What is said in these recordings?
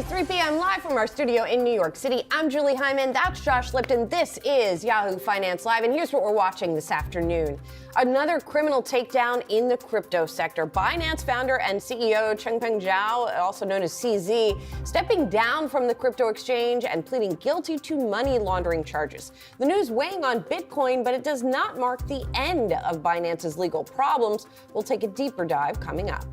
is 3 p.m. live from our studio in New York City. I'm Julie Hyman. That's Josh Lipton. This is Yahoo Finance Live, and here's what we're watching this afternoon. Another criminal takedown in the crypto sector. Binance founder and CEO Changpeng Zhao, also known as CZ, stepping down from the crypto exchange and pleading guilty to money laundering charges. The news weighing on Bitcoin, but it does not mark the end of Binance's legal problems. We'll take a deeper dive coming up.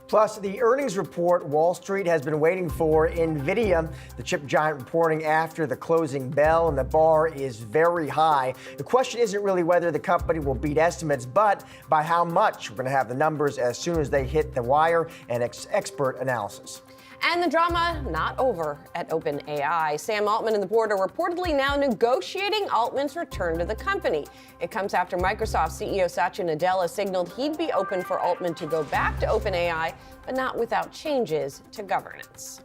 Plus, the earnings report Wall Street has been waiting for. Nvidia, the chip giant, reporting after the closing bell, and the bar is very high. The question isn't really whether the company will beat estimates, but by how much. We're going to have the numbers as soon as they hit the wire and expert analysis. And the drama not over at OpenAI. Sam Altman and the board are reportedly now negotiating Altman's return to the company. It comes after Microsoft CEO Satya Nadella signaled he'd be open for Altman to go back to OpenAI, but not without changes to governance.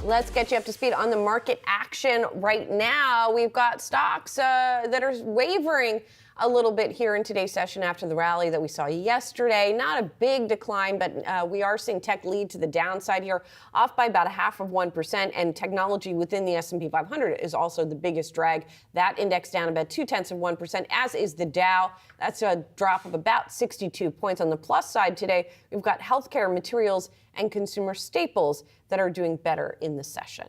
Let's get you up to speed on the market action right now. We've got stocks that are wavering a little bit here in today's session after the rally that we saw yesterday. Not a big decline, but we are seeing tech lead to the downside here, off by about 0.5%. And technology within the S&P 500 is also the biggest drag. That index down about 0.2%, as is the Dow. That's a drop of about 62 points. On the plus side today, we've got healthcare, materials, and consumer staples that are doing better in the session.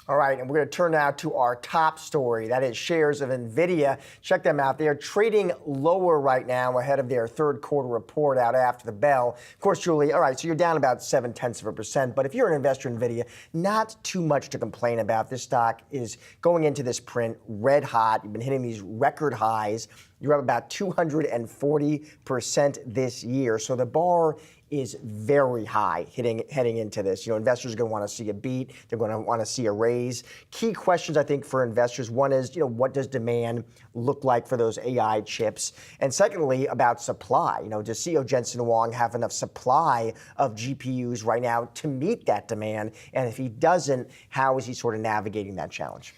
All right, and we're going to turn now to our top story. That is shares of Nvidia. Check them out. They are trading lower right now ahead of their third quarter report out after the bell. Of course, Julie, all right, so you're down about 0.7%. But if you're an investor in Nvidia, not too much to complain about. This stock is going into this print red hot. You've been hitting these record highs. You're up about 240% this year. So the bar is very high heading into this. You know, investors are going to want to see a beat. They're going to want to see a raise. Key questions, I think, for investors. One is, what does demand look like for those AI chips? And secondly, about supply. Does CEO Jensen Huang have enough supply of GPUs right now to meet that demand? And if he doesn't, how is he sort of navigating that challenge?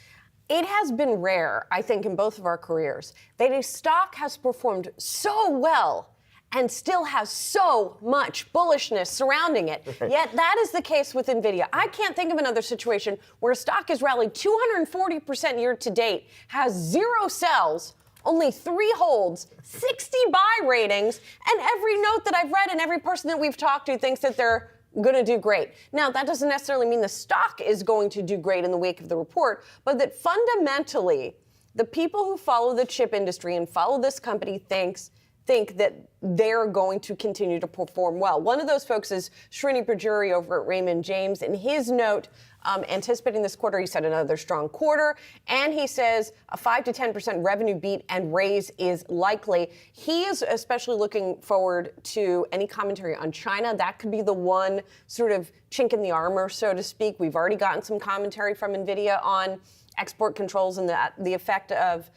It has been rare, I think, in both of our careers that a stock has performed so well and still has so much bullishness surrounding it. Yet that is the case with Nvidia. I can't think of another situation where a stock has rallied 240% year to date, has 0 sells, only 3 holds, 60 buy ratings, and every note that I've read and every person that we've talked to thinks that they're going to do great. Now, that doesn't necessarily mean the stock is going to do great in the wake of the report, but that fundamentally, the people who follow the chip industry and follow this company think that they're going to continue to perform well. One of those folks is Srini Pajjuri over at Raymond James. In his note, anticipating this quarter, he said another strong quarter, and he says a 5 to 10% revenue beat and raise is likely. He is especially looking forward to any commentary on China. That could be the one sort of chink in the armor, so to speak. We've already gotten some commentary from Nvidia on export controls and the effect of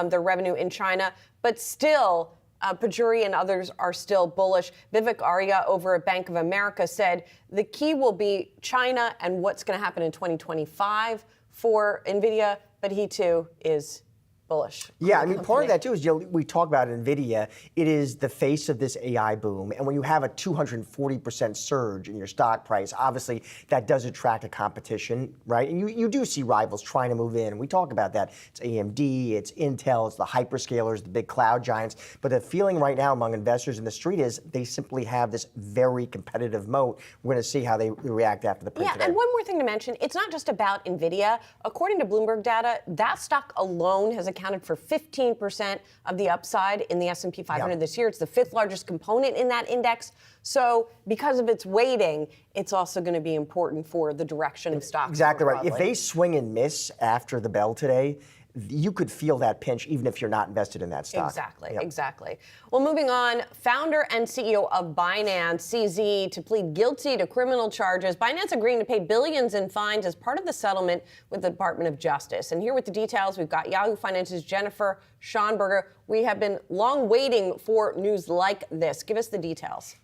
their revenue in China, but still, Pajjuri and others are still bullish. Vivek Arya over at Bank of America said the key will be China and what's going to happen in 2025 for Nvidia, but he too is bullish. Yeah, I mean, part of that too is, we talk about Nvidia. It is the face of this AI boom, and when you have a 240% surge in your stock price, obviously that does attract a competition, right? And you do see rivals trying to move in, and we talk about that. It's AMD, it's Intel, it's the hyperscalers, the big cloud giants. But the feeling right now among investors in the street is they simply have this very competitive moat. We're going to see how they react after the print today. And one more thing to mention, it's not just about Nvidia. According to Bloomberg data, that stock alone has accounted for 15% of the upside in the S&P 500 this year. It's the 5th largest component in that index. So because of its weighting, it's also going to be important for the direction of stocks. Exactly right. If they swing and miss after the bell today, you could feel that pinch even if you're not invested in that stock. Exactly. Well, moving on, founder and CEO of Binance, CZ, to plead guilty to criminal charges. Binance agreeing to pay billions in fines as part of the settlement with the Department of Justice. And here with the details, we've got Yahoo Finance's Jennifer Schonberger. We have been long waiting for news like this. Give us the details.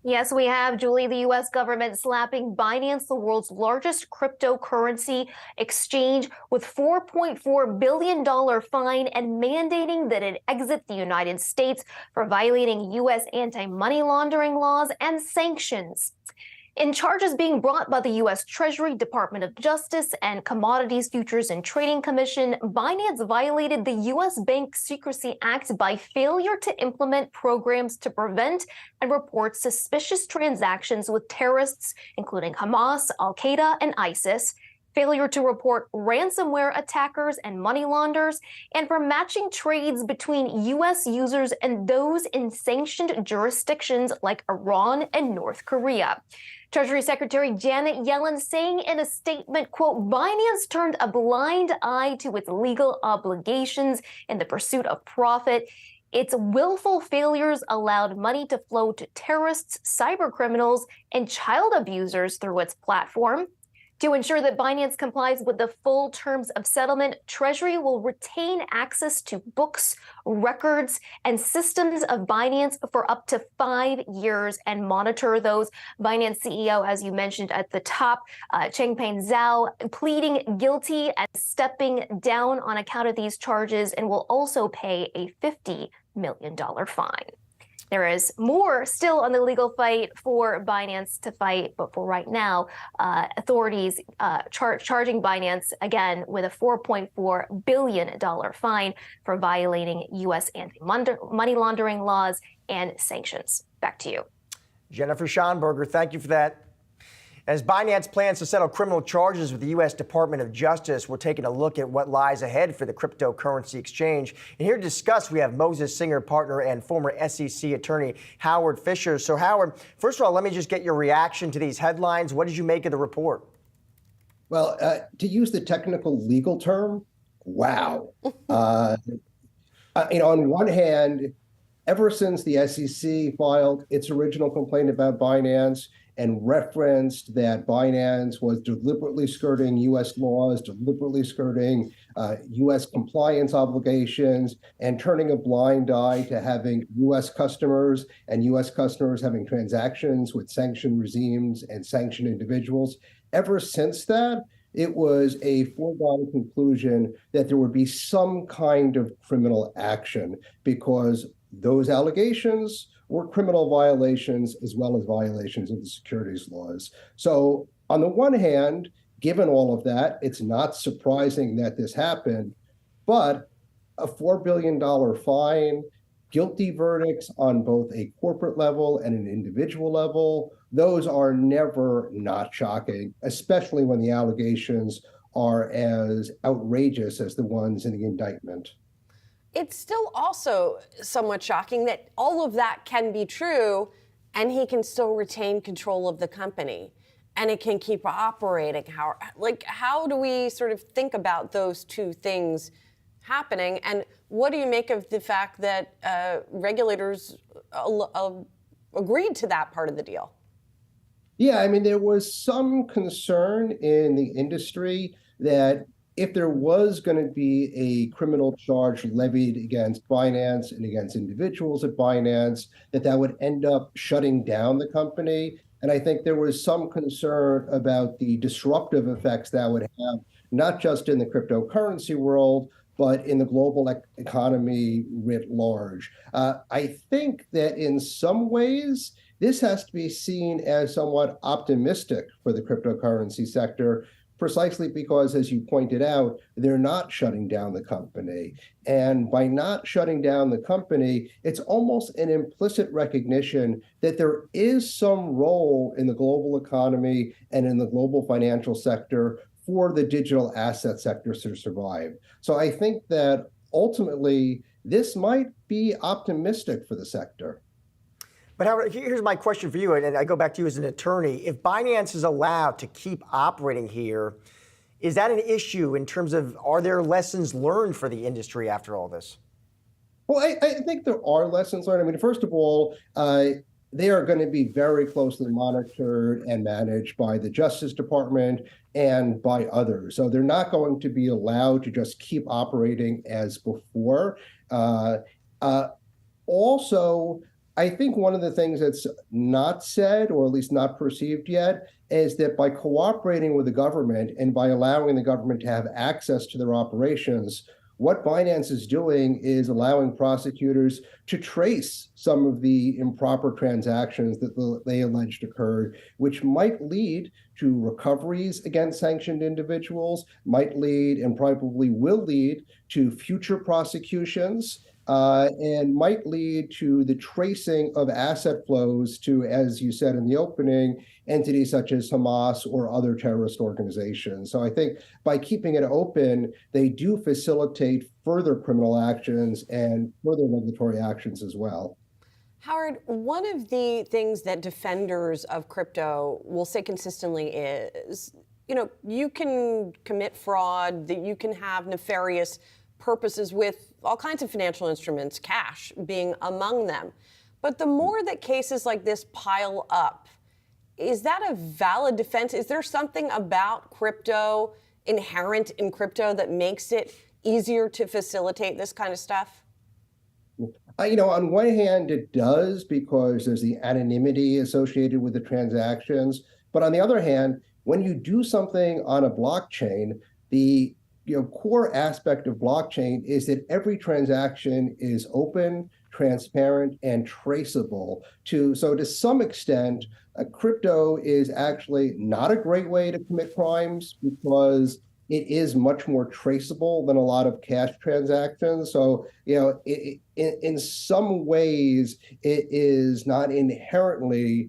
Yes, we have, Julie, the U.S. government slapping Binance, the world's largest cryptocurrency exchange, with $4.4 billion fine and mandating that it exit the United States for violating U.S. anti-money laundering laws and sanctions. In charges being brought by the U.S. Treasury, Department of Justice, and Commodities Futures and Trading Commission, Binance violated the U.S. Bank Secrecy Act by failure to implement programs to prevent and report suspicious transactions with terrorists, including Hamas, Al-Qaeda, and ISIS, failure to report ransomware attackers and money launderers, and for matching trades between U.S. users and those in sanctioned jurisdictions like Iran and North Korea. Treasury Secretary Janet Yellen saying in a statement, quote, Binance turned a blind eye to its legal obligations in the pursuit of profit. Its willful failures allowed money to flow to terrorists, cyber criminals, and child abusers through its platform. To ensure that Binance complies with the full terms of settlement, Treasury will retain access to books, records, and systems of Binance for up to 5 years and monitor those. Binance CEO, as you mentioned at the top, Changpeng Zhao, pleading guilty and stepping down on account of these charges and will also pay a $50 million fine. There is more still on the legal fight for Binance to fight, but for right now, authorities charging Binance again with a $4.4 billion fine for violating U.S. anti-money laundering laws and sanctions. Back to you. Jennifer Schonberger, thank you for that. As Binance plans to settle criminal charges with the U.S. Department of Justice, we're taking a look at what lies ahead for the cryptocurrency exchange. And here to discuss, we have Moses Singer partner and former SEC attorney Howard Fisher. So Howard, first of all, let me just get your reaction to these headlines. What did you make of the report? Well, to use the technical legal term, wow. On one hand, ever since the SEC filed its original complaint about Binance, and referenced that Binance was deliberately skirting U.S. laws, deliberately skirting U.S. compliance obligations, and turning a blind eye to having U.S. customers and U.S. customers having transactions with sanctioned regimes and sanctioned individuals. Ever since that, it was a foregone conclusion that there would be some kind of criminal action because those allegations were criminal violations as well as violations of the securities laws. So on the one hand, given all of that, it's not surprising that this happened, but a $4 billion fine, guilty verdicts on both a corporate level and an individual level, those are never not shocking, especially when the allegations are as outrageous as the ones in the indictment. It's still also somewhat shocking that all of that can be true and he can still retain control of the company and it can keep operating. How do we sort of think about those two things happening? And what do you make of the fact that regulators agreed to that part of the deal? Yeah, I mean, there was some concern in the industry that if there was going to be a criminal charge levied against Binance and against individuals at Binance, that would end up shutting down the company. And I think there was some concern about the disruptive effects that would have, not just in the cryptocurrency world, but in the global economy writ large. I think that in some ways, this has to be seen as somewhat optimistic for the cryptocurrency sector, precisely because, as you pointed out, they're not shutting down the company. And by not shutting down the company, it's almost an implicit recognition that there is some role in the global economy and in the global financial sector for the digital asset sectors to survive. So I think that ultimately, this might be optimistic for the sector. But Howard, here's my question for you, and I go back to you as an attorney. If Binance is allowed to keep operating here, is that an issue in terms of, are there lessons learned for the industry after all this? Well, I think there are lessons learned. I mean, first of all, they are going to be very closely monitored and managed by the Justice Department and by others. So they're not going to be allowed to just keep operating as before. Also, I think one of the things that's not said, or at least not perceived yet, is that by cooperating with the government and by allowing the government to have access to their operations, what Binance is doing is allowing prosecutors to trace some of the improper transactions that they alleged occurred, which might lead to recoveries against sanctioned individuals, might lead and probably will lead to future prosecutions. And might lead to the tracing of asset flows to, as you said in the opening, entities such as Hamas or other terrorist organizations. So I think by keeping it open, they do facilitate further criminal actions and further regulatory actions as well. Howard, one of the things that defenders of crypto will say consistently is, you can commit fraud, that you can have nefarious purposes with all kinds of financial instruments, cash being among them. But the more that cases like this pile up, is that a valid defense? Is there something about crypto, inherent in crypto, that makes it easier to facilitate this kind of stuff? On one hand, it does, because there's the anonymity associated with the transactions. But on the other hand, when you do something on a blockchain, the core aspect of blockchain is that every transaction is open, transparent, and traceable. So to some extent, crypto is actually not a great way to commit crimes, because it is much more traceable than a lot of cash transactions. So, in some ways, it is not inherently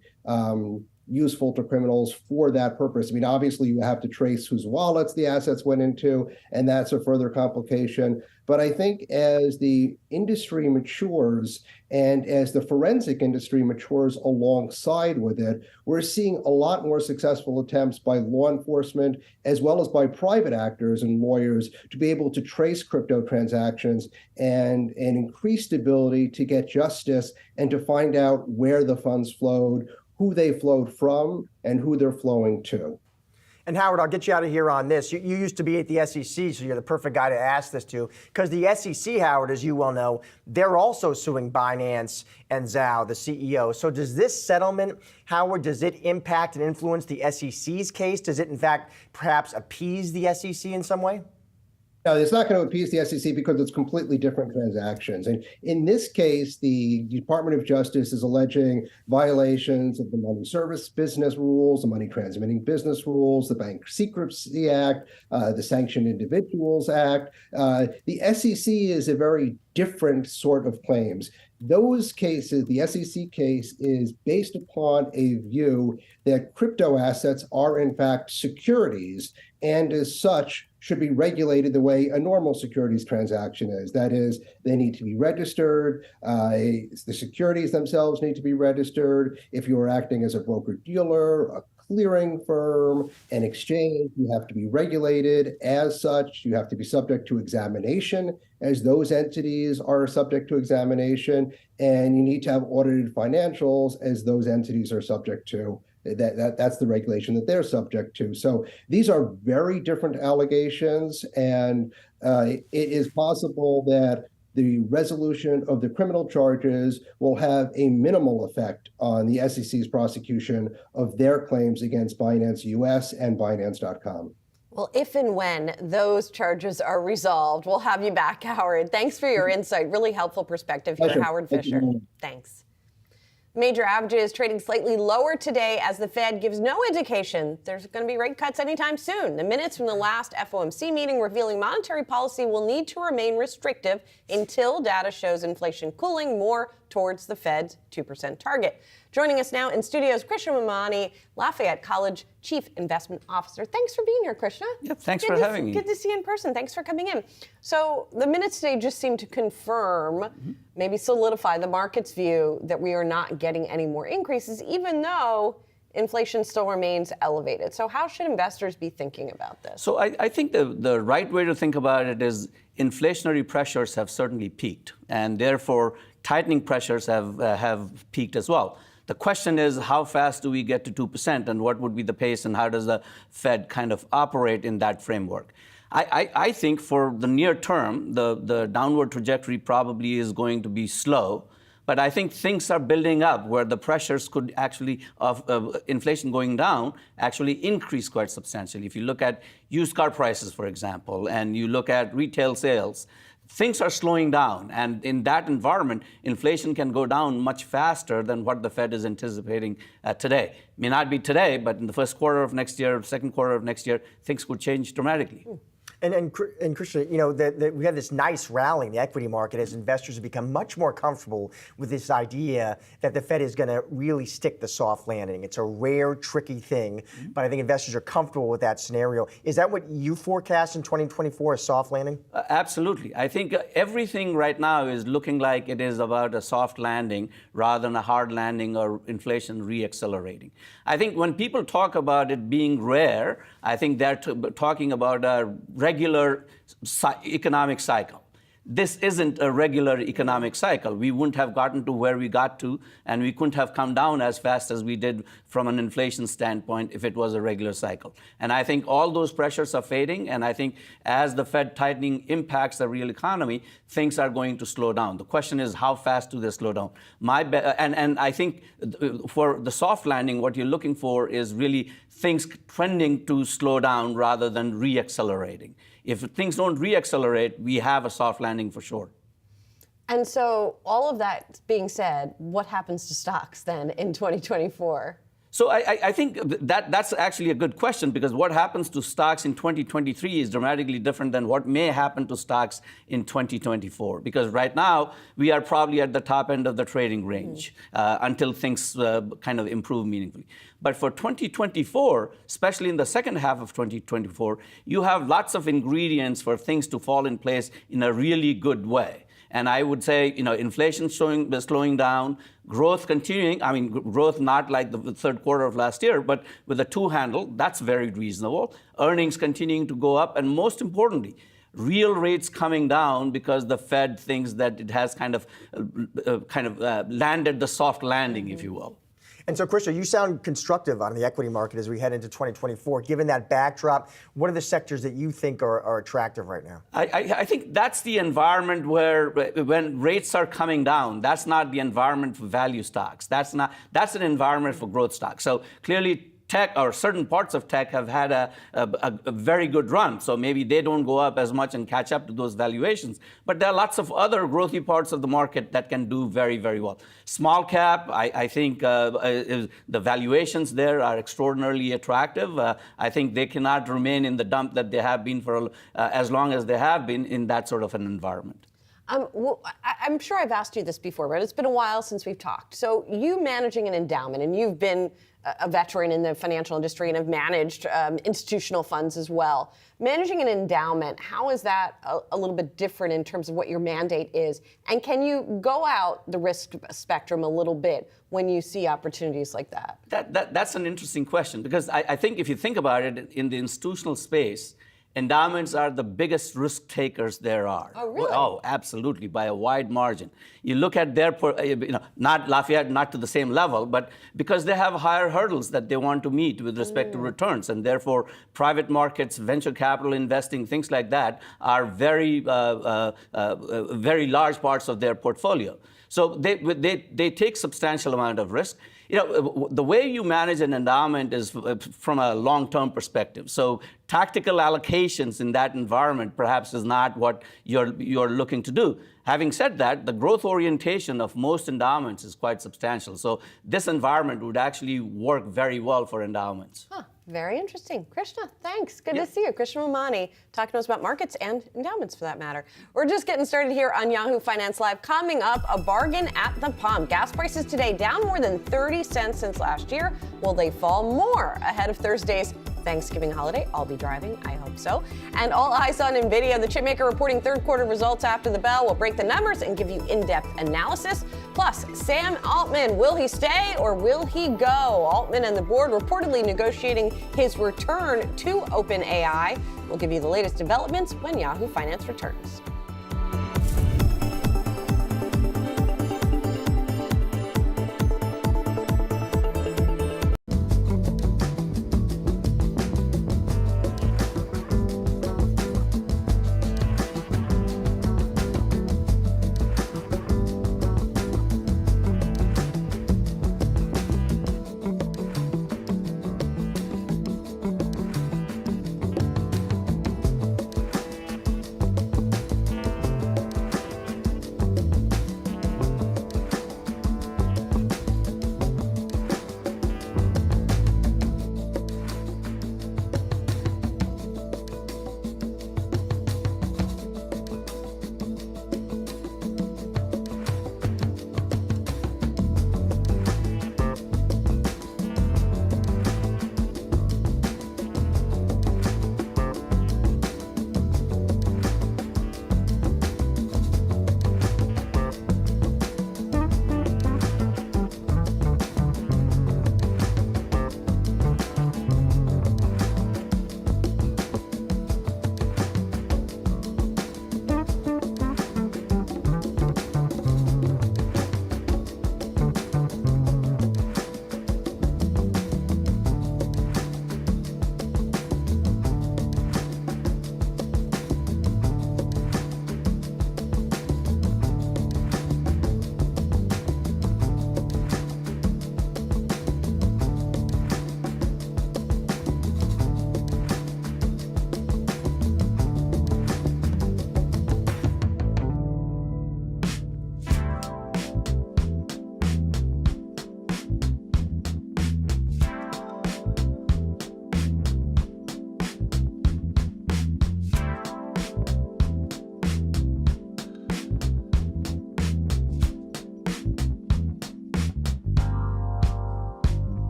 useful to criminals for that purpose. I mean, obviously, you have to trace whose wallets the assets went into, and that's a further complication. But I think as the industry matures and as the forensic industry matures alongside with it, we're seeing a lot more successful attempts by law enforcement as well as by private actors and lawyers to be able to trace crypto transactions and increase the ability to get justice and to find out where the funds flowed, who they flowed from, and who they're flowing to. And Howard, I'll get you out of here on this. You used to be at the SEC, so you're the perfect guy to ask this to, because the SEC, Howard, as you well know, they're also suing Binance and Zhao, the CEO. So does this settlement, Howard, does it impact and influence the SEC's case? Does it, in fact, perhaps appease the SEC in some way? No, it's not going to appease the SEC because it's completely different transactions. And in this case, the Department of Justice is alleging violations of the money service business rules, the money transmitting business rules, the Bank Secrecy Act, the Sanctioned Individuals Act. The SEC is a very different sort of claims. Those cases, the SEC case, is based upon a view that crypto assets are in fact securities, and as such should be regulated the way a normal securities transaction is. That is, they need to be registered. The securities themselves need to be registered. If you are acting as a broker-dealer, a clearing firm, an exchange, you have to be regulated as such. You have to be subject to examination, as those entities are subject to examination, and you need to have audited financials, as those entities are subject to. That's the regulation that they're subject to. So these are very different allegations, and it is possible that the resolution of the criminal charges will have a minimal effect on the SEC's prosecution of their claims against Binance US and Binance.com. Well, if and when those charges are resolved, we'll have you back, Howard. Thanks for your insight. Really helpful perspective here, Howard Fisher. Thanks. Major averages trading slightly lower today as the Fed gives no indication there's going to be rate cuts anytime soon. The minutes from the last FOMC meeting revealing monetary policy will need to remain restrictive until data shows inflation cooling more towards the Fed's 2% target. Joining us now in studios, Krishna Mamani, Lafayette College Chief Investment Officer. Thanks for being here, Krishna. Yep, thanks for having me. Good to see you in person. Thanks for coming in. So the minutes today just seem to confirm, maybe solidify the market's view that we are not getting any more increases, even though inflation still remains elevated. So how should investors be thinking about this? So I think the right way to think about it is inflationary pressures have certainly peaked, and therefore tightening pressures have peaked as well. The question is, how fast do we get to 2%, and what would be the pace, and how does the Fed kind of operate in that framework? I think for the near term, the downward trajectory probably is going to be slow, But I think things are building up where the pressures could actually, of inflation going down, actually increase quite substantially. If you look at used car prices, for example, and you look at retail sales, things are slowing down. And in that environment, inflation can go down much faster than what the Fed is anticipating today. May not be today, but in the first quarter of next year, second quarter of next year, things could change dramatically. And Krishna, you know, we had this nice rally in the equity market as investors have become much more comfortable with this idea that the Fed is going to really stick the soft landing. It's a rare, tricky thing, but I think investors are comfortable with that scenario. Is that what you forecast in 2024, a soft landing? Absolutely. I think everything right now is looking like it is about a soft landing rather than a hard landing or inflation re-accelerating. I think when people talk about it being rare, I think they're talking about a regular economic cycle. This isn't a regular economic cycle. We wouldn't have gotten to where we got to, and we couldn't have come down as fast as we did from an inflation standpoint if it was a regular cycle. And I think all those pressures are fading, and I think as the Fed tightening impacts the real economy, things are going to slow down. The question is, how fast do they slow down? And I think for the soft landing, what you're looking for is really things trending to slow down rather than re-accelerating. If things don't re-accelerate, we have a soft landing for sure. And so all of that being said, what happens to stocks then in 2024? So I think that's actually a good question, because what happens to stocks in 2023 is dramatically different than what may happen to stocks in 2024. Because right now, we are probably at the top end of the trading range until things kind of improve meaningfully. But for 2024, especially in the second half of 2024, you have lots of ingredients for things to fall in place in a really good way. And I would say, you know, inflation slowing down, growth continuing. I mean, growth not like the third quarter of last year, but with a two handle, that's very reasonable. Earnings continuing to go up, and most importantly, real rates coming down because the Fed thinks that it has kind of landed the soft landing, if you will. And so, Krishna, you sound constructive on the equity market as we head into 2024. Given that backdrop, what are the sectors that you think are attractive right now? I think that's the environment where, when rates are coming down, that's not the environment for value stocks. That's an environment for growth stocks. So clearly, tech or certain parts of tech have had a very good run. So maybe they don't go up as much and catch up to those valuations. But there are lots of other growthy parts of the market that can do very, very well. Small cap, I think the valuations there are extraordinarily attractive. I think they cannot remain in the dump that they have been for as long as they have been in that sort of an environment. Well, I'm sure I've asked you this before, but it's been a while since we've talked. So you managing an endowment, and you've been a veteran in the financial industry and have managed institutional funds as well. Managing an endowment, how is that a little bit different in terms of what your mandate is? And can you go out the risk spectrum a little bit when you see opportunities like that? That's an interesting question, because I think if you think about it, in the institutional space, endowments are the biggest risk takers there are. Oh, really? Oh, absolutely, by a wide margin. You look at their, not Lafayette, not to the same level, but because they have higher hurdles that they want to meet with respect to returns, and therefore private markets, venture capital investing, things like that are very, very large parts of their portfolio. So they take substantial amount of risk. You know, the way you manage an endowment is from a long-term perspective. So tactical allocations in that environment perhaps is not what you're looking to do. Having said that, the growth orientation of most endowments is quite substantial. So this environment would actually work very well for endowments. Huh. Very interesting. Krishna, thanks. Good to see you. Krishna Momani talking to us about markets and endowments for that matter. We're just getting started here on Yahoo Finance Live. Coming up, a bargain at the pump. Gas prices today down more than 30 cents since last year. Will they fall more ahead of Thursday's Thanksgiving holiday? I'll be driving, I hope so. And all eyes on Nvidia, the chipmaker reporting third quarter results after the bell. We'll break the numbers and give you in-depth analysis. Plus, Sam Altman, will he stay or will he go? Altman and the board reportedly negotiating his return to OpenAI. We'll give you the latest developments when Yahoo Finance returns.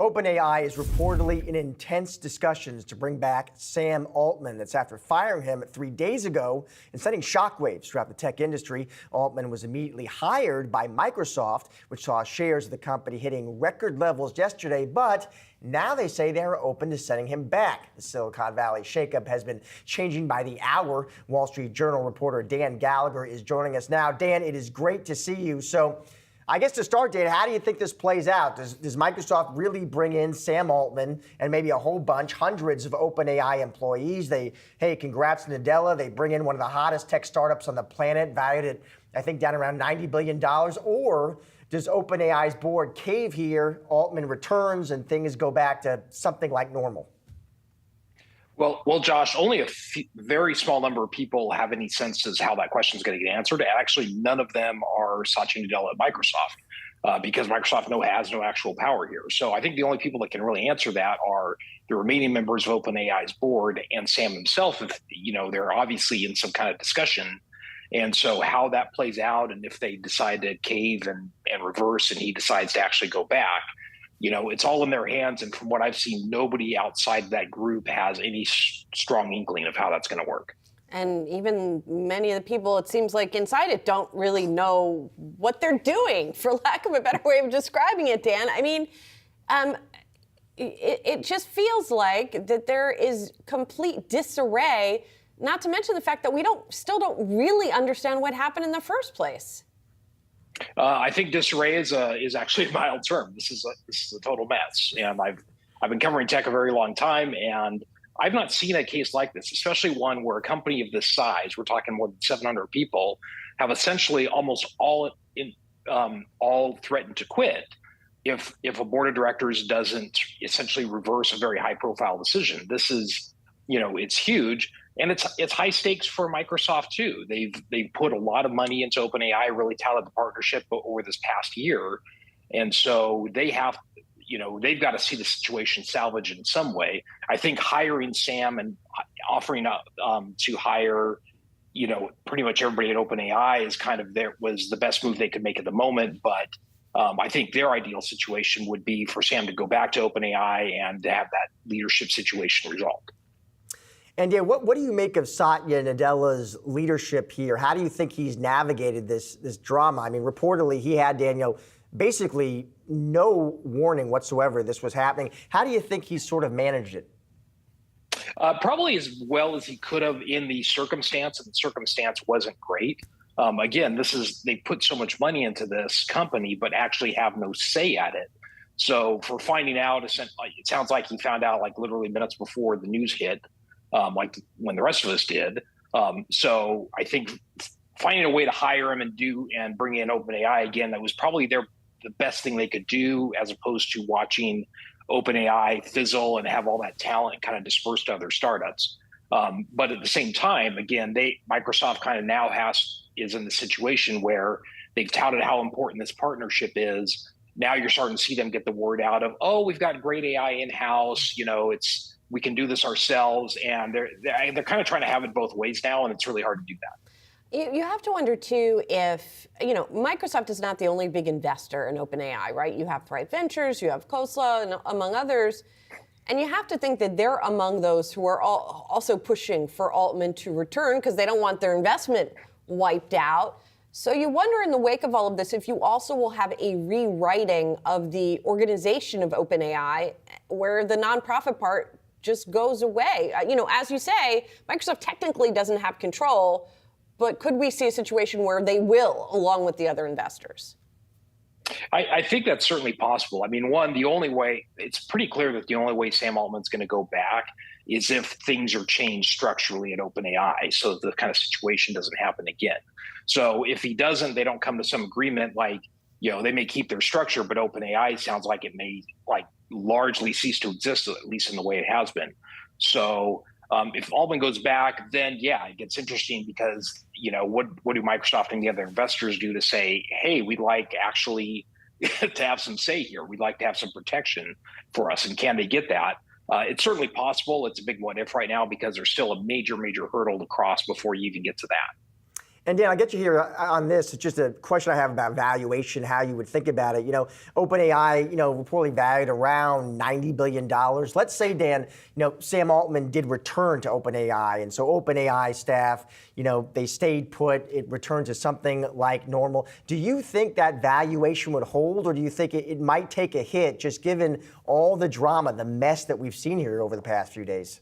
OpenAI is reportedly in intense discussions to bring back Sam Altman. That's after firing him 3 days ago and sending shockwaves throughout the tech industry. Altman was immediately hired by Microsoft, which saw shares of the company hitting record levels yesterday, but now they say they're open to sending him back. The Silicon Valley shakeup has been changing by the hour. Wall Street Journal reporter Dan Gallagher is joining us now. Dan, it is great to see you. So I guess to start, Dan, how do you think this plays out? Does Microsoft really bring in Sam Altman and maybe a whole bunch, hundreds of OpenAI employees? Hey, congrats to Nadella. They bring in one of the hottest tech startups on the planet, valued at, I think, down around $90 billion. Or does OpenAI's board cave here, Altman returns, and things go back to something like normal? Well, Josh, only a very small number of people have any sense as how that question is going to get answered. Actually, none of them are Satya Nadella at Microsoft because Microsoft has no actual power here. So I think the only people that can really answer that are the remaining members of OpenAI's board and Sam himself. If they're obviously in some kind of discussion. And so how that plays out, and if they decide to cave and reverse, and he decides to actually go back, it's all in their hands. And from what I've seen, nobody outside that group has any strong inkling of how that's going to work. And even many of the people, it seems like inside it, don't really know what they're doing, for lack of a better way of describing it, Dan. I mean, it just feels like that there is complete disarray, not to mention the fact that we still don't really understand what happened in the first place. I think disarray is actually a mild term. This is a total mess, and I've been covering tech a very long time, and I've not seen a case like this, especially one where a company of this size, we're talking more than 700 people, have essentially almost all threatened to quit if a board of directors doesn't essentially reverse a very high-profile decision. This is, it's huge. And it's high stakes for Microsoft too. They've put a lot of money into OpenAI, really touted the partnership over this past year, and so they've got to see the situation salvaged in some way. I think hiring Sam and offering up to hire, pretty much everybody at OpenAI is was the best move they could make at the moment. But I think their ideal situation would be for Sam to go back to OpenAI and to have that leadership situation resolved. And yeah, what do you make of Satya Nadella's leadership here? How do you think he's navigated this drama? I mean, reportedly he had, Daniel, basically no warning whatsoever this was happening. How do you think he's sort of managed it? Probably as well as he could have in the circumstance, and the circumstance wasn't great. Again, they put so much money into this company, but actually have no say at it. So for finding out, it sounds like he found out like literally minutes before the news hit. Like when the rest of us did. So I think finding a way to hire him and bring in OpenAI again, that was probably the best thing they could do, as opposed to watching OpenAI fizzle and have all that talent kind of dispersed to other startups. But at the same time, again, Microsoft kind of now is in the situation where they've touted how important this partnership is. Now you're starting to see them get the word out of, oh, we've got great AI in-house, we can do this ourselves, and they're kind of trying to have it both ways now, and it's really hard to do that. You have to wonder too if Microsoft is not the only big investor in OpenAI, right? You have Thrive Ventures, you have Kohl, and among others, and you have to think that they're among those who are also pushing for Altman to return because they don't want their investment wiped out. So you wonder, in the wake of all of this, if you also will have a rewriting of the organization of OpenAI, where the nonprofit part just goes away. As you say, Microsoft technically doesn't have control, but could we see a situation where they will, along with the other investors? I think that's certainly possible. I mean, it's pretty clear that the only way Sam Altman's going to go back is if things are changed structurally at OpenAI, so the kind of situation doesn't happen again. So if he doesn't, they don't come to some agreement, like, they may keep their structure, but OpenAI sounds like it may largely cease to exist, at least in the way it has been. So if Altman goes back, then yeah, it gets interesting because, what do Microsoft and the other investors do to say, hey, we'd like actually to have some say here. We'd like to have some protection for us. And can they get that? It's certainly possible. It's a big what if right now because there's still a major, major hurdle to cross before you even get to that. And Dan, I'll get you here on this. It's just a question I have about valuation, how you would think about it. OpenAI, reportedly valued around $90 billion. Let's say, Dan, Sam Altman did return to OpenAI. And so OpenAI staff, they stayed put. It returned to something like normal. Do you think that valuation would hold, or do you think it might take a hit just given all the drama, the mess that we've seen here over the past few days?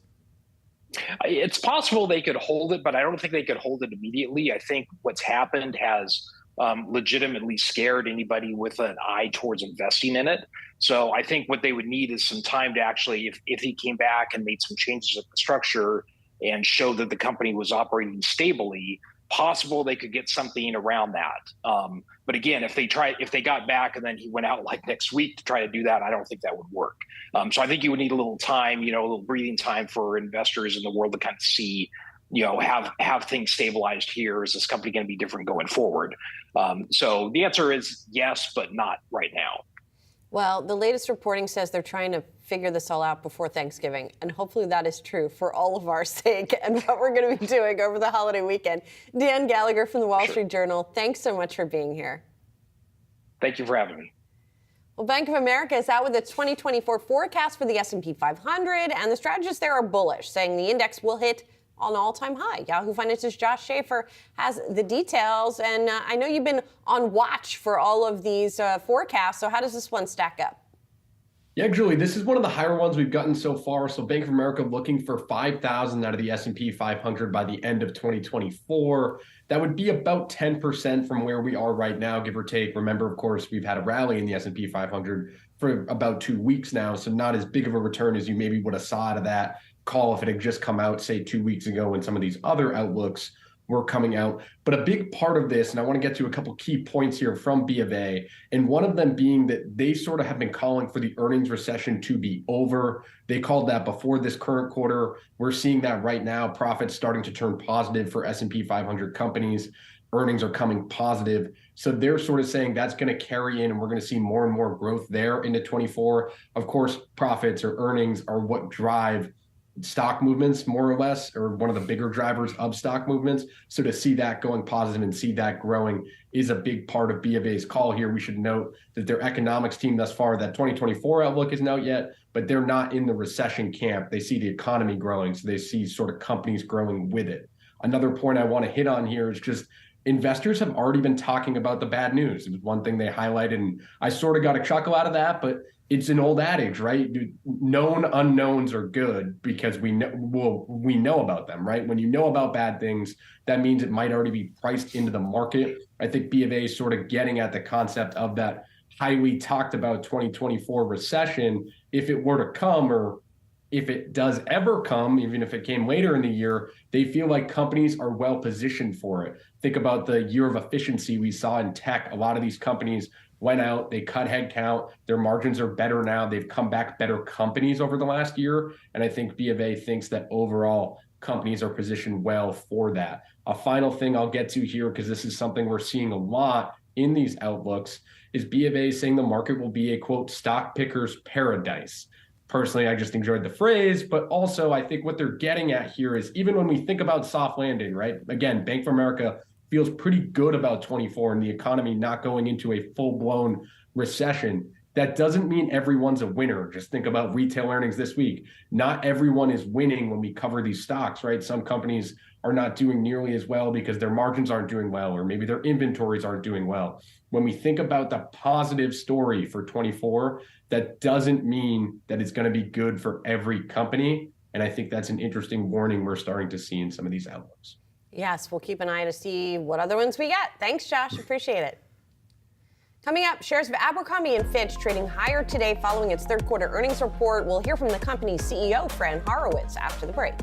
It's possible they could hold it, but I don't think they could hold it immediately. I think what's happened has legitimately scared anybody with an eye towards investing in it. So I think what they would need is some time to actually, if he came back and made some changes in the structure and showed that the company was operating stably, possible they could get something around that. But again, if they got back and then he went out like next week to try to do that, I don't think that would work. So I think you would need a little time, a little breathing time for investors in the world to kind of see, have things stabilized here. Is this company going to be different going forward? So the answer is yes, but not right now. Well, the latest reporting says they're trying to figure this all out before Thanksgiving, and hopefully that is true for all of our sake and what we're going to be doing over the holiday weekend. Dan Gallagher from the Wall Street Journal, thanks so much for being here. Thank you for having me. Well, Bank of America is out with its 2024 forecast for the S&P 500, and the strategists there are bullish, saying the index will hit an all-time high. Yahoo Finance's Josh Schaefer has the details, and I know you've been on watch for all of these forecasts, so how does this one stack up? Yeah, Julie, this is one of the higher ones we've gotten so far. So Bank of America looking for 5,000 out of the S&P 500 by the end of 2024. That would be about 10% from where we are right now, give or take. Remember, of course, we've had a rally in the S&P 500 for about 2 weeks now, so not as big of a return as you maybe would have saw out of that call if it had just come out, say, 2 weeks ago when some of these other outlooks were coming out. But a big part of this, and I want to get to a couple key points here from B of A, and one of them being that they sort of have been calling for the earnings recession to be over. They called that before this current quarter. We're seeing that right now, profits starting to turn positive for S&P 500 companies. Earnings are coming positive. So they're sort of saying that's going to carry in and we're going to see more and more growth there into 24. Of course, profits or earnings are what drive stock movements, more or less, or one of the bigger drivers of stock movements. So to see that going positive and see that growing is a big part of B of A's call here. We should note that their economics team thus far, that 2024 outlook isn't out yet, but they're not in the recession camp. They see the economy growing, so they see sort of companies growing with it. Another point I want to hit on here is just investors have already been talking about the bad news. It was one thing they highlighted, and I sort of got a chuckle out of that, but it's an old adage, right? Known unknowns are good because we know about them, right? When you know about bad things, that means it might already be priced into the market. I think B of A is sort of getting at the concept of that highly talked about 2024 recession. If it were to come, or if it does ever come, even if it came later in the year, they feel like companies are well positioned for it. Think about the year of efficiency we saw in tech. A lot of these companies went out, they cut headcount, their margins are better now. They've come back better companies over the last year. And I think B of A thinks that overall companies are positioned well for that. A final thing I'll get to here, because this is something we're seeing a lot in these outlooks, is B of A saying the market will be a, quote, stock picker's paradise. Personally, I just enjoyed the phrase, but also I think what they're getting at here is even when we think about soft landing, right? Again, Bank of America feels pretty good about 24 and the economy not going into a full-blown recession. That doesn't mean everyone's a winner. Just think about retail earnings this week. Not everyone is winning when we cover these stocks, right? Some companies are not doing nearly as well because their margins aren't doing well, or maybe their inventories aren't doing well. When we think about the positive story for 24, that doesn't mean that it's going to be good for every company. And I think that's an interesting warning we're starting to see in some of these outlooks. Yes, we'll keep an eye to see what other ones we get. Thanks, Josh. Appreciate it. Coming up, shares of Abercrombie and Fitch trading higher today following its third quarter earnings report. We'll hear from the company's CEO, Fran Horowitz, after the break.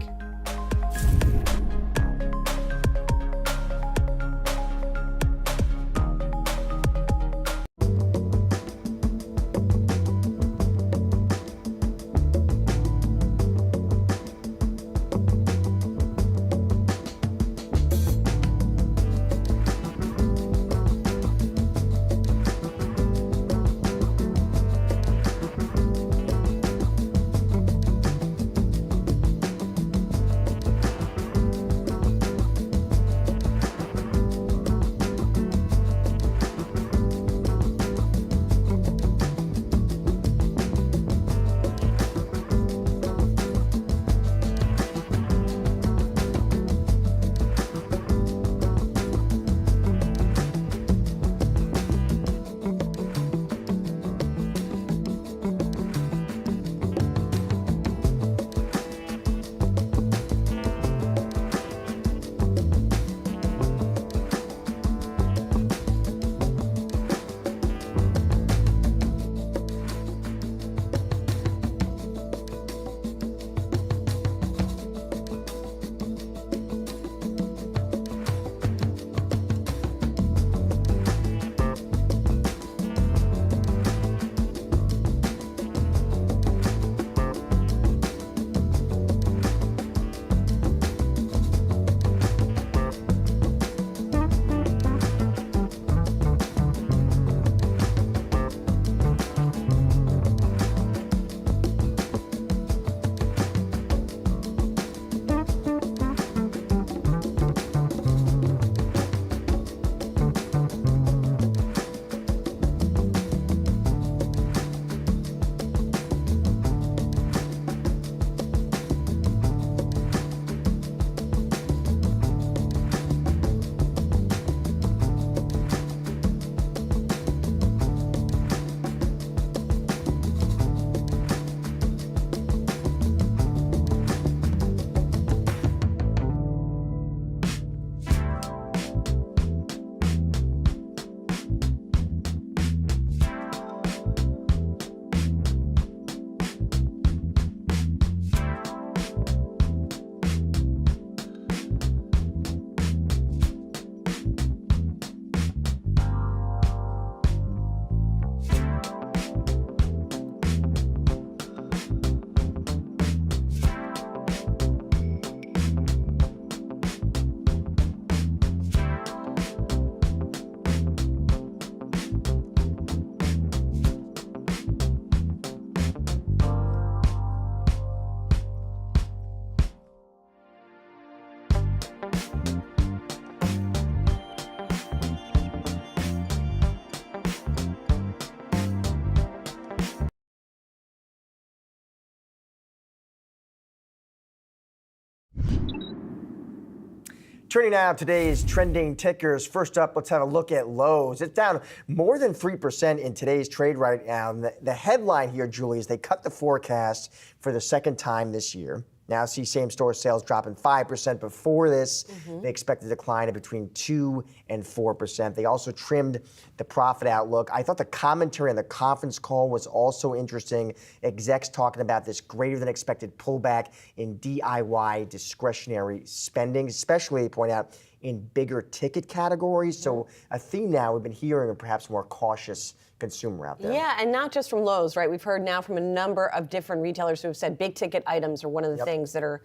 Turning now to today's trending tickers. First up, let's have a look at Lowe's. It's down more than 3% in today's trade right now. The headline here, Julie, is they cut the forecast for the second time this year. Now see same-store sales dropping 5%. Before this, they expect a decline of between 2 and 4%. They also trimmed the profit outlook. I thought the commentary on the conference call was also interesting. Execs talking about this greater than expected pullback in DIY discretionary spending, especially, they point out, in bigger ticket categories. So a theme now we've been hearing, and perhaps more cautious consumer out there. Yeah, and not just from Lowe's, right? We've heard now from a number of different retailers who have said big ticket items are one of the things that are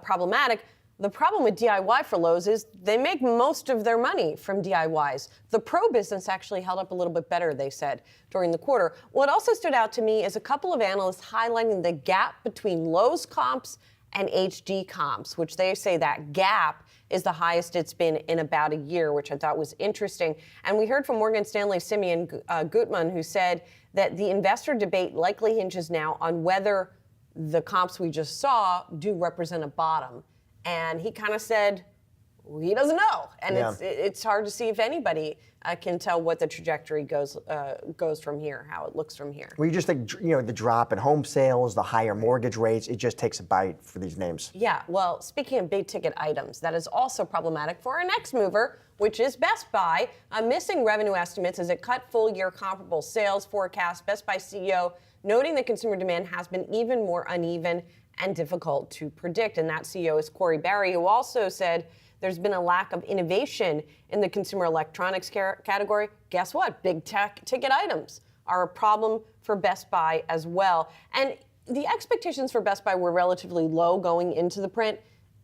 problematic. The problem with DIY for Lowe's is they make most of their money from DIYs. The pro business actually held up a little bit better, they said, during the quarter. What also stood out to me is a couple of analysts highlighting the gap between Lowe's comps and HD comps, which they say that gap is the highest it's been in about a year, which I thought was interesting. And we heard from Morgan Stanley's Simeon Gutman, who said that the investor debate likely hinges now on whether the comps we just saw do represent a bottom. And he kind of said, well, he doesn't know. And it's hard to see if anybody can tell what the trajectory goes from here, how it looks from here. Well, you just think, the drop in home sales, the higher mortgage rates, it just takes a bite for these names. Yeah, well, speaking of big ticket items, that is also problematic for our next mover, which is Best Buy, missing revenue estimates as it cut full year comparable sales forecast. Best Buy CEO noting that consumer demand has been even more uneven and difficult to predict. And that CEO is Corey Barry, who also said there's been a lack of innovation in the consumer electronics category. Guess what? Big ticket items are a problem for Best Buy as well. And the expectations for Best Buy were relatively low going into the print,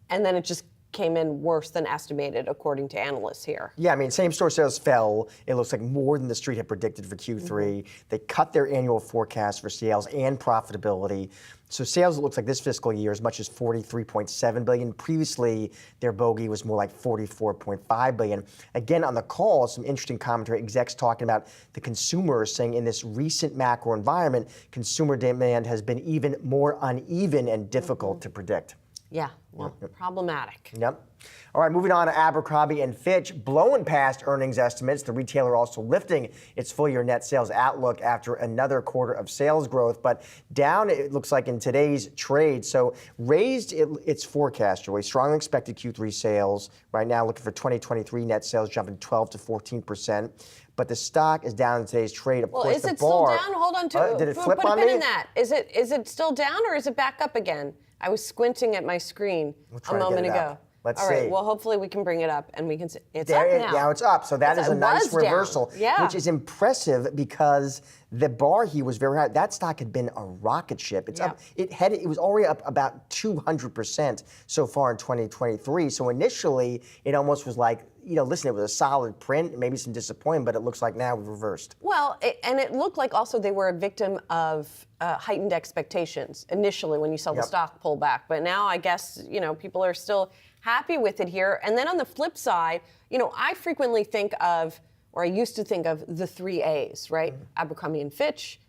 and then it just came in worse than estimated, according to analysts here. Yeah, I mean, same-store sales fell. It looks like more than the street had predicted for Q3. They cut their annual forecast for sales and profitability. So sales, it looks like this fiscal year, as much as $43.7 billion. Previously, their bogey was more like $44.5 billion. Again, on the call, some interesting commentary. Execs talking about the consumer, saying in this recent macro environment, consumer demand has been even more uneven and difficult to predict. Yeah, well, problematic. Yep. All right, moving on to Abercrombie and Fitch, blowing past earnings estimates. The retailer also lifting its full-year net sales outlook after another quarter of sales growth, but down, it looks like, in today's trade. So raised its forecast, Joey. Strongly expected Q3 sales. Right now, looking for 2023 net sales jumping 12 to 14%. But the stock is down in today's trade. Of course, is it still down? Hold on to did it flip put a on pin me? in that. Is it still down or is it back up again? I was squinting at my screen a moment ago. Let's All right, see. well, hopefully we can bring it up and we can see. It's there, up now. Now it's up. So that is a nice reversal, yeah. which is impressive because the bar here was very high. That stock had been a rocket ship. It's up. It was already up about 200% so far in 2023. So initially, it almost was like, listen, it was a solid print, maybe some disappointment, but it looks like now we've reversed. Well, and it looked like also they were a victim of heightened expectations initially when you saw the stock pull back. But now I guess, people are still happy with it here. And then on the flip side, I frequently think of, or I used to think of, the 3 A's, right? Abercrombie and Fitch,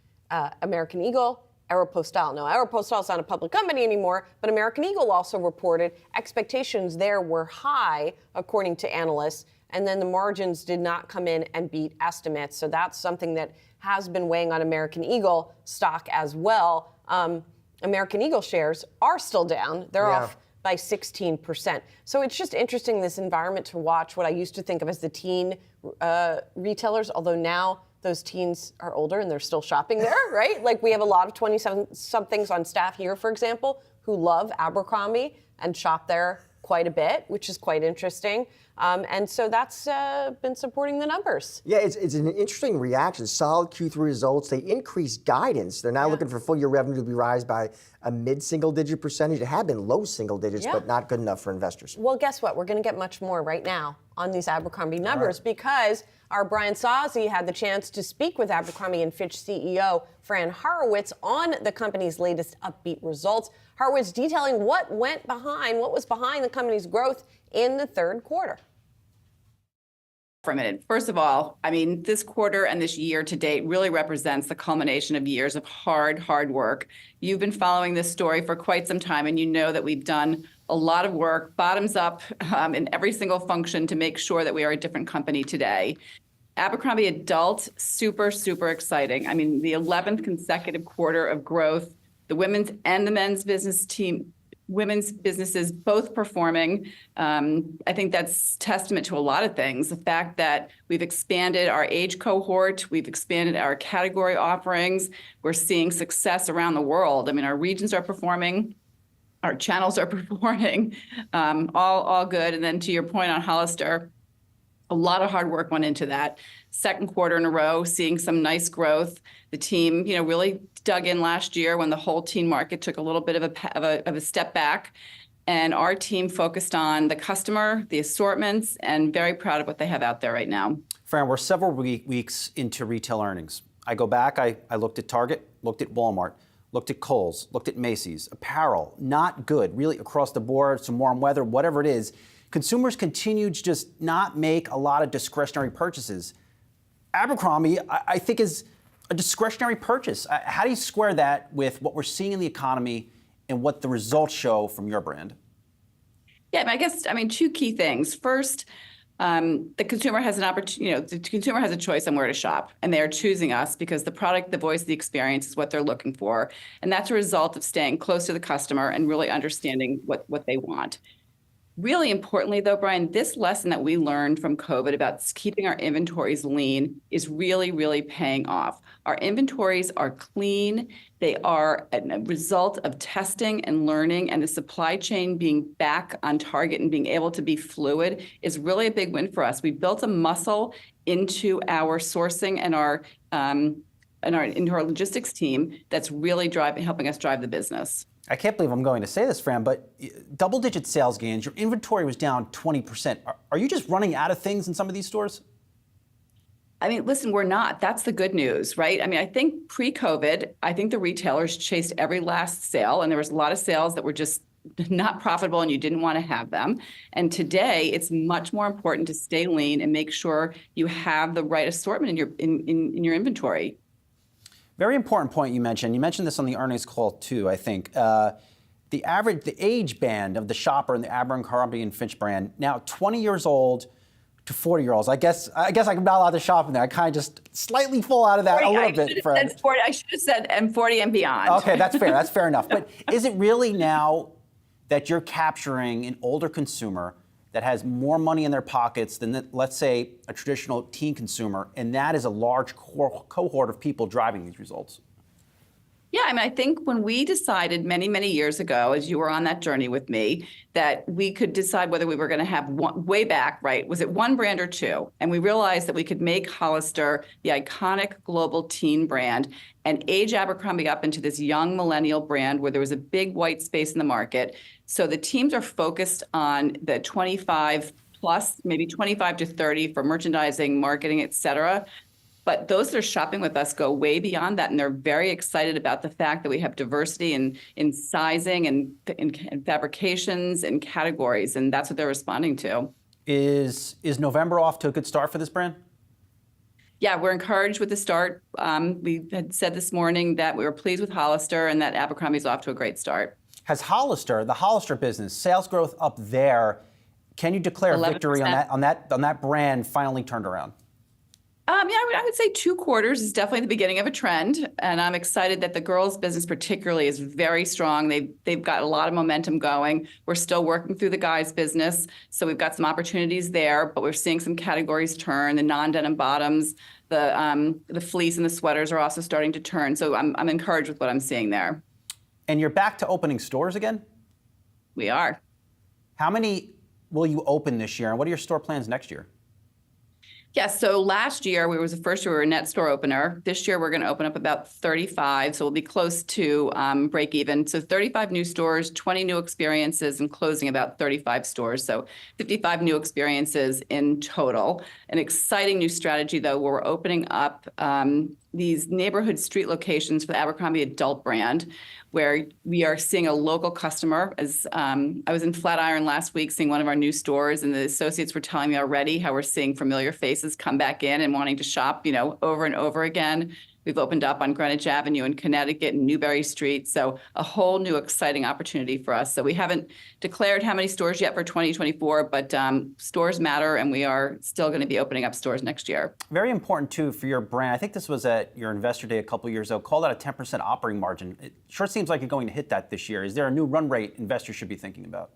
American Eagle, Aeropostale. Now, Aeropostale is not a public company anymore, but American Eagle also reported expectations there were high, according to analysts, and then the margins did not come in and beat estimates. So that's something that has been weighing on American Eagle stock as well. American Eagle shares are still down. They're off by 16%. So it's just interesting, this environment, to watch what I used to think of as the teen retailers, although now those teens are older and they're still shopping there, right? Like we have a lot of 27-somethings on staff here, for example, who love Abercrombie and shop there quite a bit, which is quite interesting. And so that's been supporting the numbers. Yeah, it's an interesting reaction. Solid Q3 results. They increased guidance. They're now looking for full year revenue to be rise by a mid-single digit percentage. It had been low single digits, but not good enough for investors. Well, guess what? We're going to get much more right now on these Abercrombie numbers because our Brian Sozzi had the chance to speak with Abercrombie and Fitch CEO Fran Horowitz on the company's latest upbeat results. Horowitz detailing what was behind the company's growth in the third quarter. for a minute. First of all, I mean, this quarter and this year to date really represents the culmination of years of hard work. You've been following this story for quite some time, and you know that we've done a lot of work, bottoms up, in every single function to make sure that we are a different company today. Abercrombie Adult, super exciting. I mean, the 11th consecutive quarter of growth, the women's and the men's women's businesses both performing. I think that's testament to a lot of things. The fact that we've expanded our age cohort, we've expanded our category offerings. We're seeing success around the world. I mean, our regions are performing, our channels are performing, all good. And then to your point on Hollister, a lot of hard work went into that. Second quarter in a row, seeing some nice growth. The team, really dug in last year when the whole teen market took a little bit of a step back. And our team focused on the customer, the assortments, and very proud of what they have out there right now. Fran, we're several weeks into retail earnings. I go back, I looked at Target, looked at Walmart, looked at Kohl's, looked at Macy's. Apparel, not good, really across the board, some warm weather, whatever it is. Consumers continue to just not make a lot of discretionary purchases. Abercrombie, I think, is a discretionary purchase. How do you square that with what we're seeing in the economy and what the results show from your brand? Yeah, I guess, two key things. First, the consumer has an opportunity, the consumer has a choice on where to shop, and they are choosing us because the product, the voice, the experience is what they're looking for. And that's a result of staying close to the customer and really understanding what they want. Really importantly, though, Brian, this lesson that we learned from COVID about keeping our inventories lean is really paying off. Our inventories are clean. They are a result of testing and learning, and the supply chain being back on target and being able to be fluid is really a big win for us. We built a muscle into our sourcing and into our logistics team that's really helping us drive the business. I can't believe I'm going to say this, Fran, but double-digit sales gains, your inventory was down 20%. Are you just running out of things in some of these stores? Listen, we're not. That's the good news, right? I think pre-COVID, I think the retailers chased every last sale, and there was a lot of sales that were just not profitable and you didn't want to have them. And today, it's much more important to stay lean and make sure you have the right assortment in your inventory. Very important point you mentioned. You mentioned this on the earnings call too, I think. The age band of the shopper in the Abercrombie and Fitch brand, now 20 years old to 40-year-olds. I guess I'm not allowed to shop in there. I kind of just slightly fall out of that 40, a little bit, Fran. I should have said 40 and beyond. Okay, that's fair. That's fair enough. But is it really now that you're capturing an older consumer that has more money in their pockets than, let's say, a traditional teen consumer, and that is a large cohort of people driving these results? Yeah, I think when we decided many years ago, as you were on that journey with me, that we could decide whether we were going to have way back, right? Was it one brand or two? And we realized that we could make Hollister the iconic global teen brand and age Abercrombie up into this young millennial brand where there was a big white space in the market. So the teams are focused on the 25 plus, maybe 25 to 30 for merchandising, marketing, et cetera. But those that are shopping with us go way beyond that, and they're very excited about the fact that we have diversity in sizing and in fabrications and categories, and that's what they're responding to. Is November off to a good start for this brand? Yeah, we're encouraged with the start. We had said this morning that we were pleased with Hollister and that Abercrombie's off to a great start. Has the Hollister business, sales growth up there, can you declare 11%. Victory on that brand finally turned around? I would say 2 quarters is definitely the beginning of a trend, and I'm excited that the girls' business particularly is very strong. They've got a lot of momentum going. We're still working through the guys' business, so we've got some opportunities there, but we're seeing some categories turn. The non-denim bottoms, the fleece and the sweaters are also starting to turn, so I'm encouraged with what I'm seeing there. And you're back to opening stores again? We are. How many will you open this year, and what are your store plans next year? Yeah, so last year we was the first year we were a net store opener. This year we're going to open up about 35, so we'll be close to break even. So 35 new stores, 20 new experiences, and closing about 35 stores. So 55 new experiences in total. An exciting new strategy, though, where we're opening up these neighborhood street locations for the Abercrombie adult brand, where we are seeing a local customer. As I was in Flatiron last week seeing one of our new stores, and the associates were telling me already how we're seeing familiar faces come back in and wanting to shop, over and over again. We've opened up on Greenwich Avenue in Connecticut and Newbury Street. So a whole new exciting opportunity for us. So we haven't declared how many stores yet for 2024, but stores matter, and we are still going to be opening up stores next year. Very important, too, for your brand. I think this was at your Investor Day a couple of years ago. Called out a 10% operating margin. It sure seems like you're going to hit that this year. Is there a new run rate investors should be thinking about?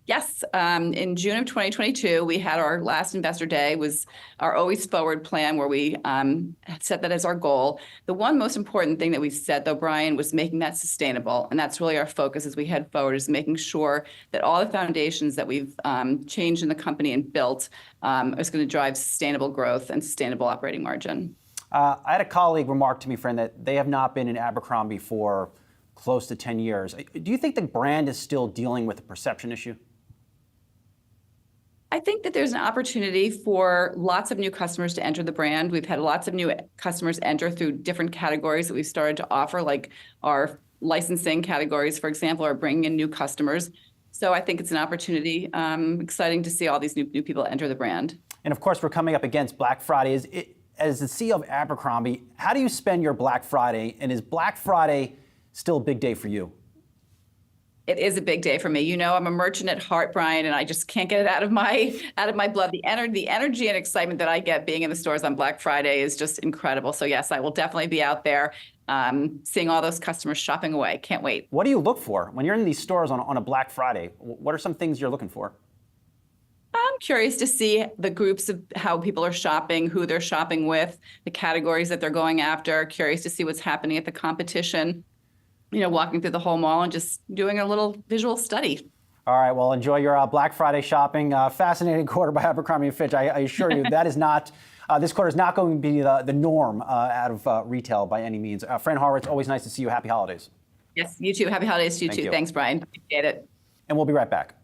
Yes, in June of 2022, we had our last Investor Day, was our Always Forward plan, where we set that as our goal. The one most important thing that we said, though, Brian, was making that sustainable. And that's really our focus as we head forward, is making sure that all the foundations that we've changed in the company and built is going to drive sustainable growth and sustainable operating margin. I had a colleague remark to me, friend, that they have not been in Abercrombie for close to 10 years. Do you think the brand is still dealing with a perception issue? I think that there's an opportunity for lots of new customers to enter the brand. We've had lots of new customers enter through different categories that we've started to offer, like our licensing categories, for example, are bringing in new customers. So I think it's an opportunity. Exciting to see all these new people enter the brand. And of course, we're coming up against Black Friday. As the CEO of Abercrombie, how do you spend your Black Friday? And is Black Friday still a big day for you? It is a big day for me. I'm a merchant at heart, Brian, and I just can't get it out of my blood. The energy and excitement that I get being in the stores on Black Friday is just incredible. So yes, I will definitely be out there seeing all those customers shopping away. Can't wait. What do you look for when you're in these stores on a Black Friday? What are some things you're looking for? I'm curious to see the groups of how people are shopping, who they're shopping with, the categories that they're going after. Curious to see what's happening at the competition. Walking through the whole mall and just doing a little visual study. All right, well, enjoy your Black Friday shopping. Fascinating quarter by Abercrombie & Fitch. I assure you that is not, this quarter is not going to be the norm out of retail by any means. Fran Horowitz, always nice to see you. Happy holidays. Yes, you too. Happy holidays to you too. Thanks, Brian. Appreciate it. And we'll be right back.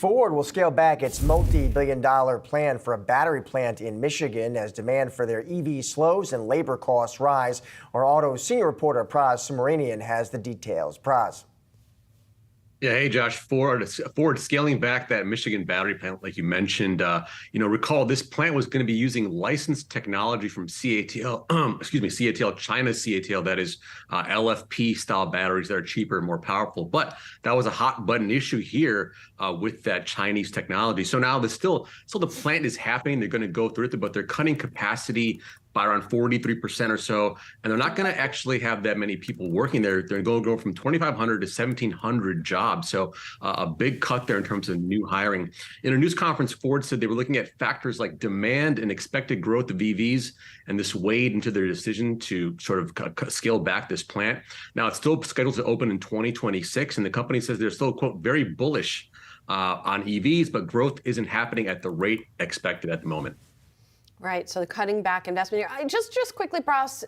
Ford will scale back its multi-billion-dollar plan for a battery plant in Michigan as demand for their EV slows and labor costs rise. Our auto senior reporter Praz Sumaranian has the details. Praz. Yeah, hey Josh, Ford scaling back that Michigan battery plant, like you mentioned. Recall this plant was going to be using licensed technology from CATL, CATL, China's CATL, that is LFP style batteries that are cheaper and more powerful. But that was a hot button issue here with that Chinese technology. So now the plant is happening. They're going to go through it, but they're cutting capacity by around 43% or so, and they're not going to actually have that many people working there. They're going to go from 2,500 to 1,700 jobs, so a big cut there in terms of new hiring. In a news conference, Ford said they were looking at factors like demand and expected growth of EVs, and this weighed into their decision to sort of scale back this plant. Now, it's still scheduled to open in 2026, and the company says they're still, quote, very bullish on EVs, but growth isn't happening at the rate expected at the moment. Right, so the cutting back investment here. Just quickly, Praz,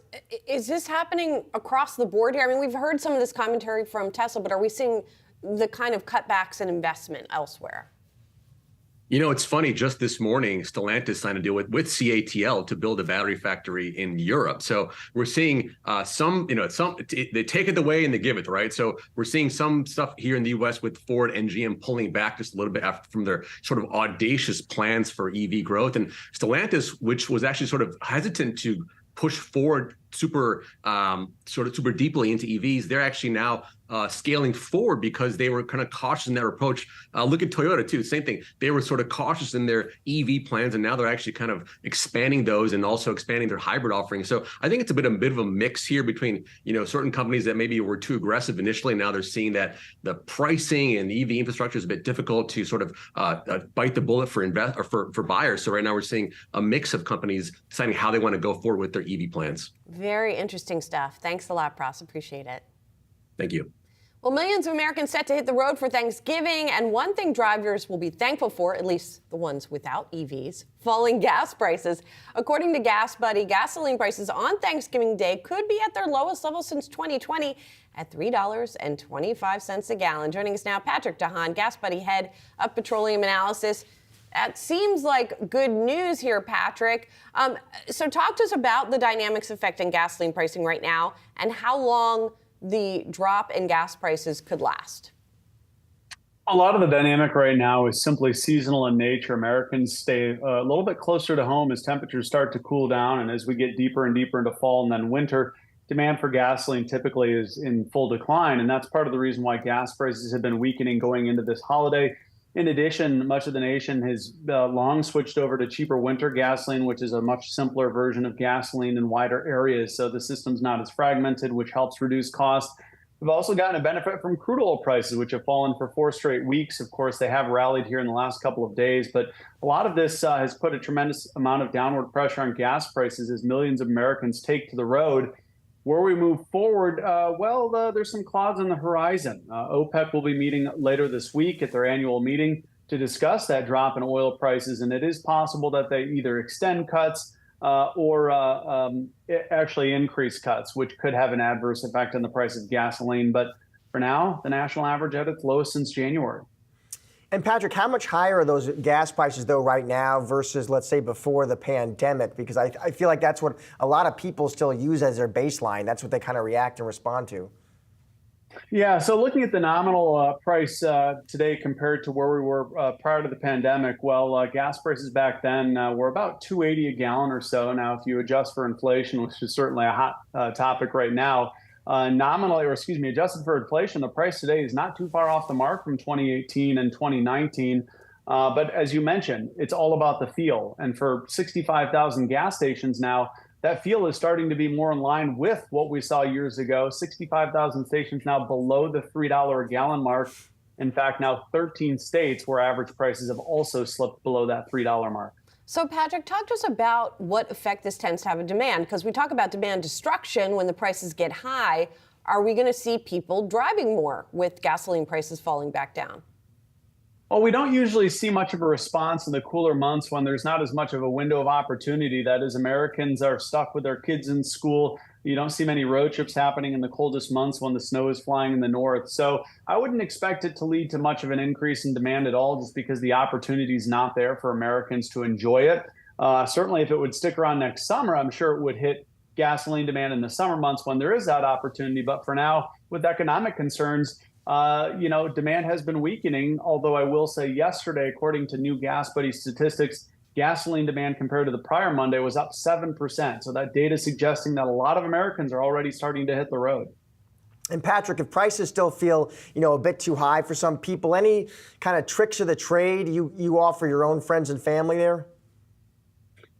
is this happening across the board here? I mean, we've heard some of this commentary from Tesla, but are we seeing the kind of cutbacks in investment elsewhere? You know, it's funny, just this morning, Stellantis signed a deal with CATL to build a battery factory in Europe. So we're seeing they take it away and they give it, right? So we're seeing some stuff here in the US with Ford and GM pulling back just a little bit from their sort of audacious plans for EV growth. And Stellantis, which was actually sort of hesitant to push forward super deeply into EVs, they're actually now scaling forward because they were kind of cautious in their approach. Look at Toyota too, same thing. They were sort of cautious in their EV plans, and now they're actually kind of expanding those and also expanding their hybrid offerings. So I think it's a bit of a mix here between certain companies that maybe were too aggressive initially. Now they're seeing that the pricing and the EV infrastructure is a bit difficult to sort of bite the bullet for buyers. So right now we're seeing a mix of companies deciding how they want to go forward with their EV plans. Very interesting stuff. Thanks a lot, Praz. Appreciate it. Thank you. Well, millions of Americans set to hit the road for Thanksgiving, and one thing drivers will be thankful for, at least the ones without EVs, falling gas prices. According to Gas Buddy, gasoline prices on Thanksgiving Day could be at their lowest level since 2020 at $3.25 a gallon. Joining us now, Patrick DeHaan, Gas Buddy head of petroleum analysis. That seems like good news here, Patrick. So talk to us about the dynamics affecting gasoline pricing right now and how long the drop in gas prices could last. A lot of the dynamic right now is simply seasonal in nature. Americans stay a little bit closer to home as temperatures start to cool down, and as we get deeper and deeper into fall and then winter, demand for gasoline typically is in full decline, and that's part of the reason why gas prices have been weakening going into this holiday. In addition, much of the nation has long switched over to cheaper winter gasoline, which is a much simpler version of gasoline in wider areas. So the system's not as fragmented, which helps reduce costs. We've also gotten a benefit from crude oil prices, which have fallen for 4 straight weeks. Of course, they have rallied here in the last couple of days, but a lot of this has put a tremendous amount of downward pressure on gas prices as millions of Americans take to the road. Where we move forward, there's some clouds on the horizon. OPEC will be meeting later this week at their annual meeting to discuss that drop in oil prices, and it is possible that they either extend cuts or actually increase cuts, which could have an adverse effect on the price of gasoline. But for now, the national average at its lowest since January. And Patrick, how much higher are those gas prices, though, right now versus, let's say, before the pandemic? Because I feel like that's what a lot of people still use as their baseline. That's what they kind of react and respond to. Yeah, so looking at the nominal price today compared to where we were prior to the pandemic, gas prices back then were about $2.80 a gallon or so. Now, if you adjust for inflation, which is certainly a hot topic right now, adjusted for inflation, the price today is not too far off the mark from 2018 and 2019. But as you mentioned, it's all about the feel. And for 65,000 gas stations now, that feel is starting to be more in line with what we saw years ago. 65,000 stations now below the $3 a gallon mark. In fact, now 13 states where average prices have also slipped below that $3 mark. So, Patrick, talk to us about what effect this tends to have on demand, because we talk about demand destruction when the prices get high. Are we going to see people driving more with gasoline prices falling back down? Well, we don't usually see much of a response in the cooler months when there's not as much of a window of opportunity. That is, Americans are stuck with their kids in school. You don't see many road trips happening in the coldest months when the snow is flying in the north. So I wouldn't expect it to lead to much of an increase in demand at all, just because the opportunity is not there for Americans to enjoy it. Certainly, if it would stick around next summer, I'm sure it would hit gasoline demand in the summer months when there is that opportunity. But for now, with economic concerns, demand has been weakening. Although I will say yesterday, according to new Gas Buddy statistics, gasoline demand compared to the prior Monday was up 7%. So that data is suggesting that a lot of Americans are already starting to hit the road. And Patrick, if prices still feel, a bit too high for some people, any kind of tricks of the trade you offer your own friends and family there?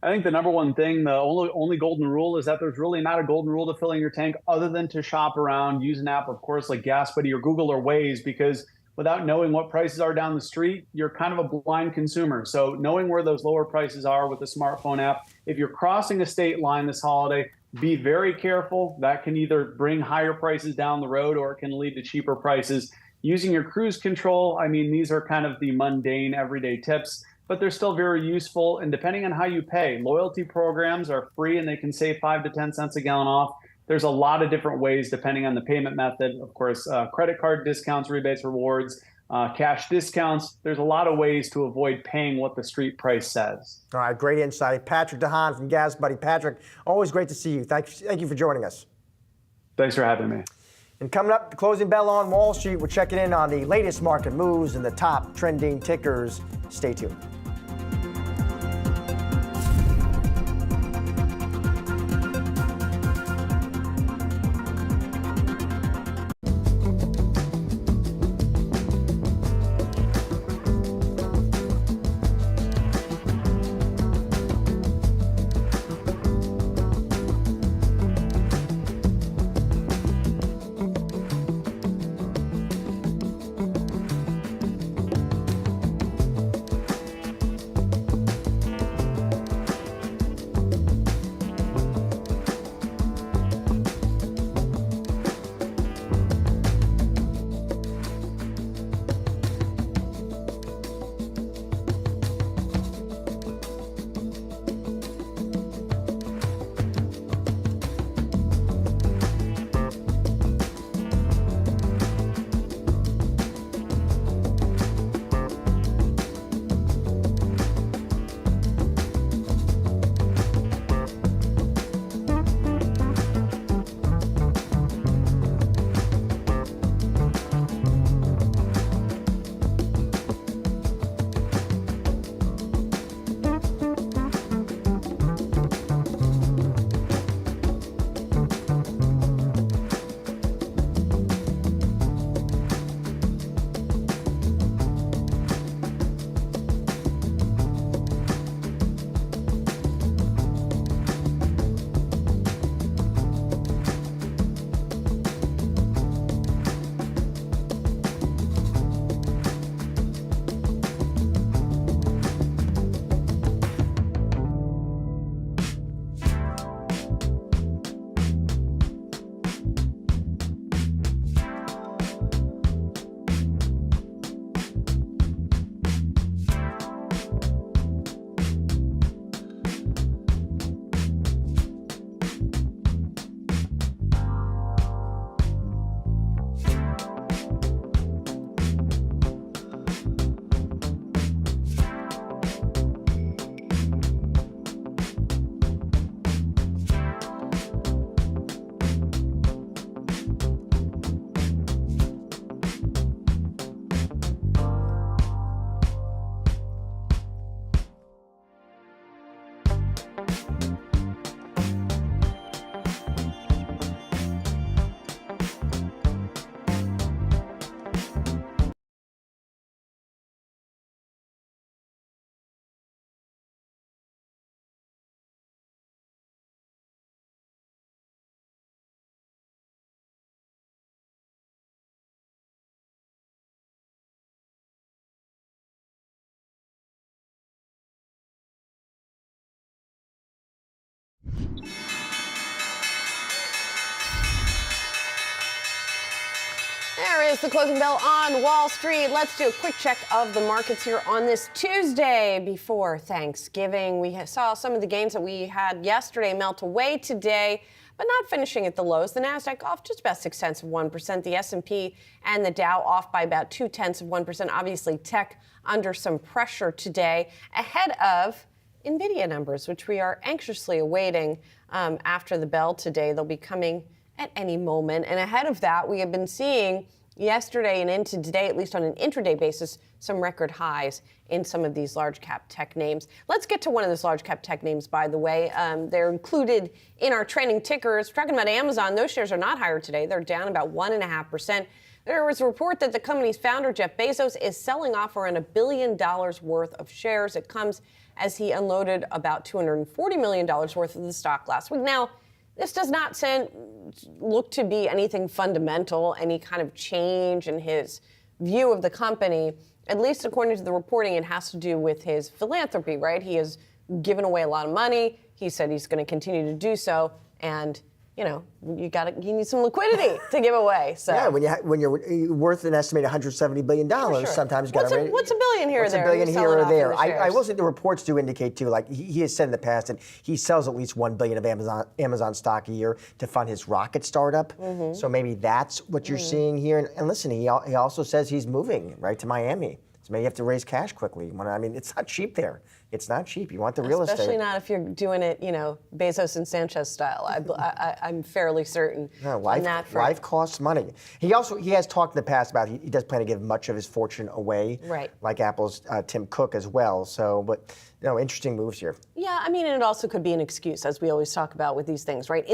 I think the number one thing, the only golden rule, is that there's really not a golden rule to filling your tank other than to shop around, use an app, of course, like Gas Buddy or Google or Waze, because without knowing what prices are down the street, you're kind of a blind consumer. So knowing where those lower prices are with the smartphone app, if you're crossing a state line this holiday, be very careful. That can either bring higher prices down the road or it can lead to cheaper prices. Using your cruise control, these are kind of the mundane everyday tips, but they're still very useful. And depending on how you pay, loyalty programs are free and they can save 5 to 10 cents a gallon off. There's a lot of different ways depending on the payment method. Of course, credit card discounts, rebates, rewards, cash discounts. There's a lot of ways to avoid paying what the street price says. All right, great insight. Patrick DeHaan from Gas Buddy. Patrick, always great to see you. Thank you for joining us. Thanks for having me. And coming up, the closing bell on Wall Street, we're checking in on the latest market moves and the top trending tickers. Stay tuned. There is the closing bell on Wall Street. Let's do a quick check of the markets here on this Tuesday before Thanksgiving. We saw some of the gains that we had yesterday melt away today. but not finishing at the lows. The Nasdaq off just about 0.6%. The S&P and the Dow off by about 0.2%. Obviously, tech under some pressure today ahead of Nvidia numbers, which we are anxiously awaiting after the bell today. They'll be coming at any moment. And ahead of that, we have been seeing yesterday and into today, at least on an intraday basis, some record highs in some of these large cap tech names. Let's get to one of those large cap tech names, by the way. They're included in our training tickers. We're talking about Amazon. Those shares are not higher today. They're down about 1.5%. There was a report that the company's founder, Jeff Bezos, is selling off around $1 billion worth of shares. It comes as he unloaded about $240 million worth of the stock last week. Now, this does not look to be anything fundamental, any kind of change in his view of the company. At least according to the reporting, it has to do with his philanthropy, right? He has given away a lot of money. He said he's going to continue to do so. And you need some liquidity to give away. So yeah, when you're worth an estimated $170 billion, sure. sometimes you got to. What's a billion here or there? What's a billion here or there? I will say the reports do indicate too. Like he has said in the past that he sells at least $1 billion of Amazon stock a year to fund his rocket startup. Mm-hmm. So maybe that's what you're seeing here. And listen, he also says he's moving right to Miami. So maybe you have to raise cash quickly. I mean, it's not cheap there. It's not cheap. You want the real estate. Especially not if you're doing it, Bezos and Sanchez style. I'm fairly certain. No, life costs money. He has talked in the past about he does plan to give much of his fortune away, right? Like Apple's Tim Cook as well. So, but interesting moves here. Yeah, I mean, and it also could be an excuse, as we always talk about with these things, right?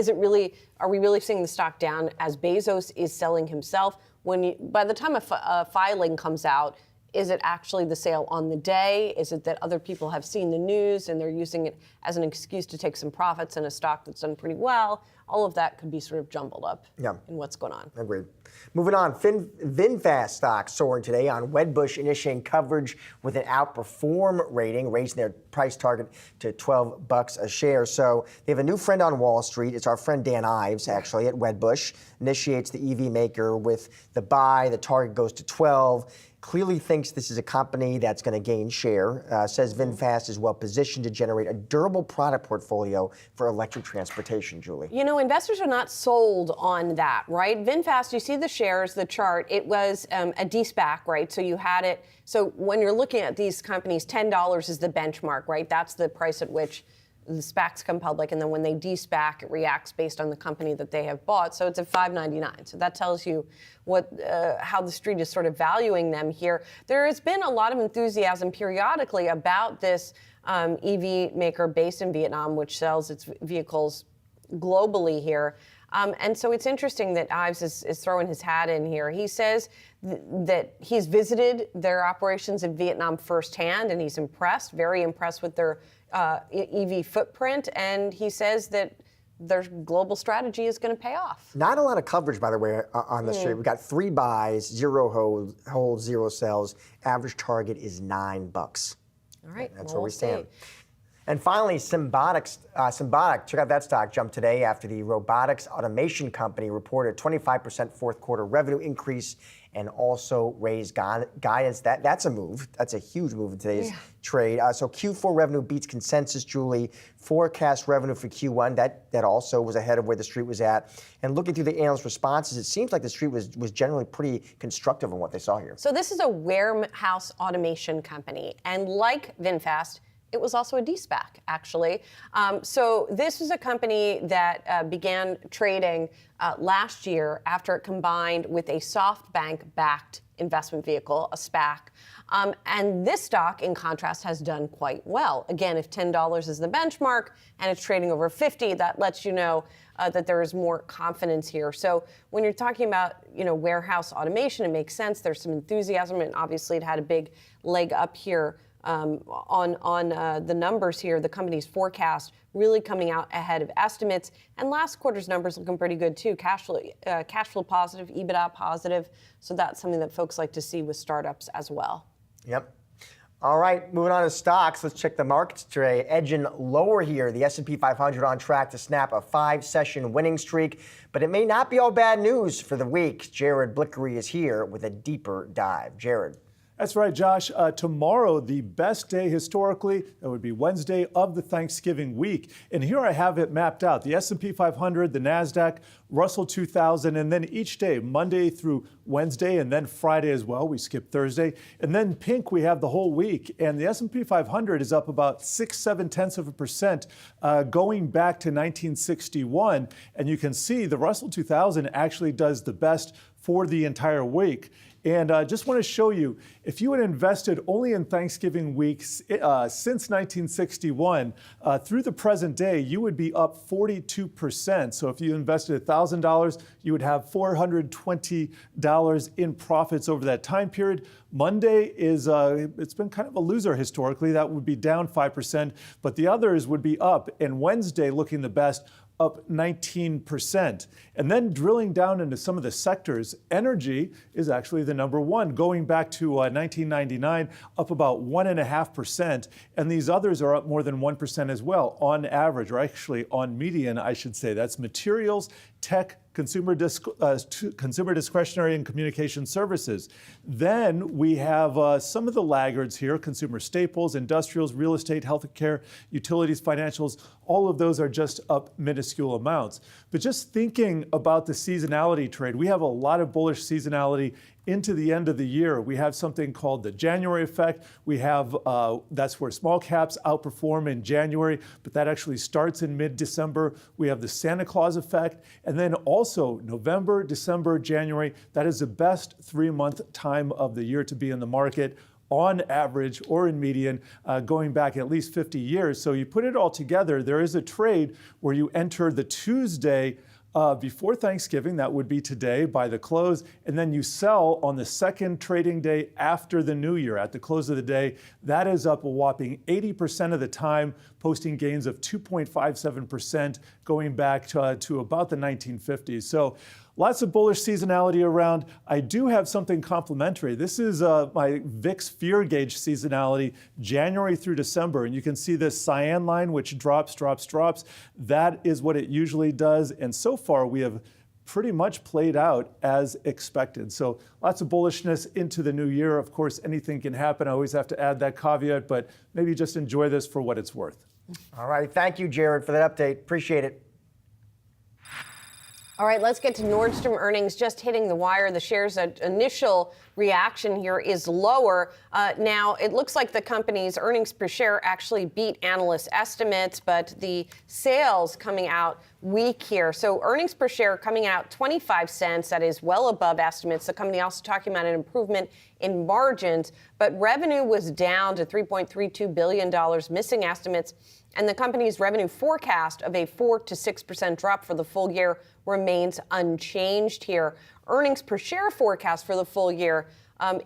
Are we really seeing the stock down as Bezos is selling himself? By the time a filing comes out, is it actually the sale on the day? Is it that other people have seen the news and they're using it as an excuse to take some profits in a stock that's done pretty well? All of that could be sort of jumbled up in what's going on. Agreed. Moving on, VinFast stock soaring today on Wedbush initiating coverage with an outperform rating, raising their price target to $12 a share. So they have a new friend on Wall Street. It's our friend Dan Ives, actually, at Wedbush. Initiates the EV maker with the buy. The target goes to 12. Clearly thinks this is a company that's going to gain share. Says VinFast is well positioned to generate a durable product portfolio for electric transportation, Julie. Investors are not sold on that, right? VinFast, you see the shares, the chart, it was a de-SPAC, right? So you had it. So when you're looking at these companies, $10 is the benchmark, right? That's the price at which the SPACs come public, and then when they de-SPAC, it reacts based on the company that they have bought. So it's at $5.99. So that tells you how the street is sort of valuing them here. There has been a lot of enthusiasm periodically about this EV maker based in Vietnam, which sells its vehicles globally here. And so it's interesting that Ives is throwing his hat in here. He says that he's visited their operations in Vietnam firsthand, and he's impressed, very impressed with their EV footprint. And he says that their global strategy is going to pay off. Not a lot of coverage, by the way, on the street. We've got 3 buys, 0 holds, 0 sells. Average target is $9. All right, that's where we stand. And finally, Symbotic, check out that stock, jumped today after the robotics automation company reported a 25% fourth quarter revenue increase and also raised guidance. That's a move. That's a huge move in today's trade. So Q4 revenue beats consensus, Julie. Forecast revenue for Q1, that also was ahead of where the street was at. And looking through the analyst responses, it seems like the street was generally pretty constructive on what they saw here. So this is a warehouse automation company. And like VinFast, it was also a de-SPAC, actually. So this was a company that began trading last year after it combined with a SoftBank-backed investment vehicle, a SPAC. And this stock, in contrast, has done quite well. Again, if $10 is the benchmark and it's trading over 50, that lets you know that there is more confidence here. So when you're talking about, warehouse automation, it makes sense. There's some enthusiasm, and obviously it had a big leg up here on the numbers here. The company's forecast really coming out ahead of estimates, and last quarter's numbers looking pretty good too. Cash flow positive, EBITDA positive. So that's something that folks like to see with startups as well. Yep. All right, moving on to stocks. Let's check the markets today. Edging lower here, the S&P 500 on track to snap a 5-session winning streak, but it may not be all bad news for the week. Jared Blickery is here with a deeper dive. Jared. That's right, Josh. Tomorrow, the best day historically, that would be Wednesday of the Thanksgiving week. And here I have it mapped out. The S&P 500, the Nasdaq, Russell 2000, and then each day, Monday through Wednesday, and then Friday as well. We skip Thursday. And then pink, we have the whole week. And the S&P 500 is up about 6/7% going back to 1961. And you can see the Russell 2000 actually does the best for the entire week. And I just want to show you, if you had invested only in Thanksgiving weeks since 1961 through the present day, you would be up 42%. So if you invested $1,000, you would have $420 in profits over that time period. Monday is, it's been kind of a loser historically. That would be down 5%, but the others would be up. And Wednesday, looking the best, up 19%. And then drilling down into some of the sectors, energy is actually the number one, going back to 1999, up about 1.5%. And these others are up more than 1% as well, on average, or actually on median, I should say. That's materials, tech, consumer discretionary and communication services. Then we have some of the laggards here: consumer staples, industrials, real estate, healthcare, utilities, financials. All of those are just up minuscule amounts. But just thinking about the seasonality trade, we have a lot of bullish seasonality into the end of the year. We have something called the January effect. We have, that's where small caps outperform in January, but that actually starts in mid-December. We have the Santa Claus effect. And then also November, December, January, that is the best 3-month time of the year to be in the market, on average or in median, going back at least 50 years. So you put it all together, there is a trade where you enter the Tuesday before Thanksgiving, that would be today, by the close, and then you sell on the second trading day after the new year, at the close of the day. That is up a whopping 80% of the time, posting gains of 2.57%, going back to about the 1950s. So lots of bullish seasonality around. I do have something complimentary. This is my VIX fear gauge seasonality, January through December. And you can see this cyan line, which drops, drops, drops. That is what it usually does. And so far, we have pretty much played out as expected. So lots of bullishness into the new year. Of course, anything can happen. I always have to add that caveat, but maybe just enjoy this for what it's worth. All right. Thank you, Jared, for that update. Appreciate it. All right, let's get to Nordstrom earnings just hitting the wire. The share's initial reaction here is lower. Now, it looks like the company's earnings per share actually beat analyst estimates, but the sales coming out weak here. So earnings per share coming out 25 cents. That is well above estimates. The company also talking about an improvement in margins, but revenue was down to $3.32 billion, missing estimates. And the company's revenue forecast of a 4 to 6% drop for the full year remains unchanged here. Earnings per share forecast for the full year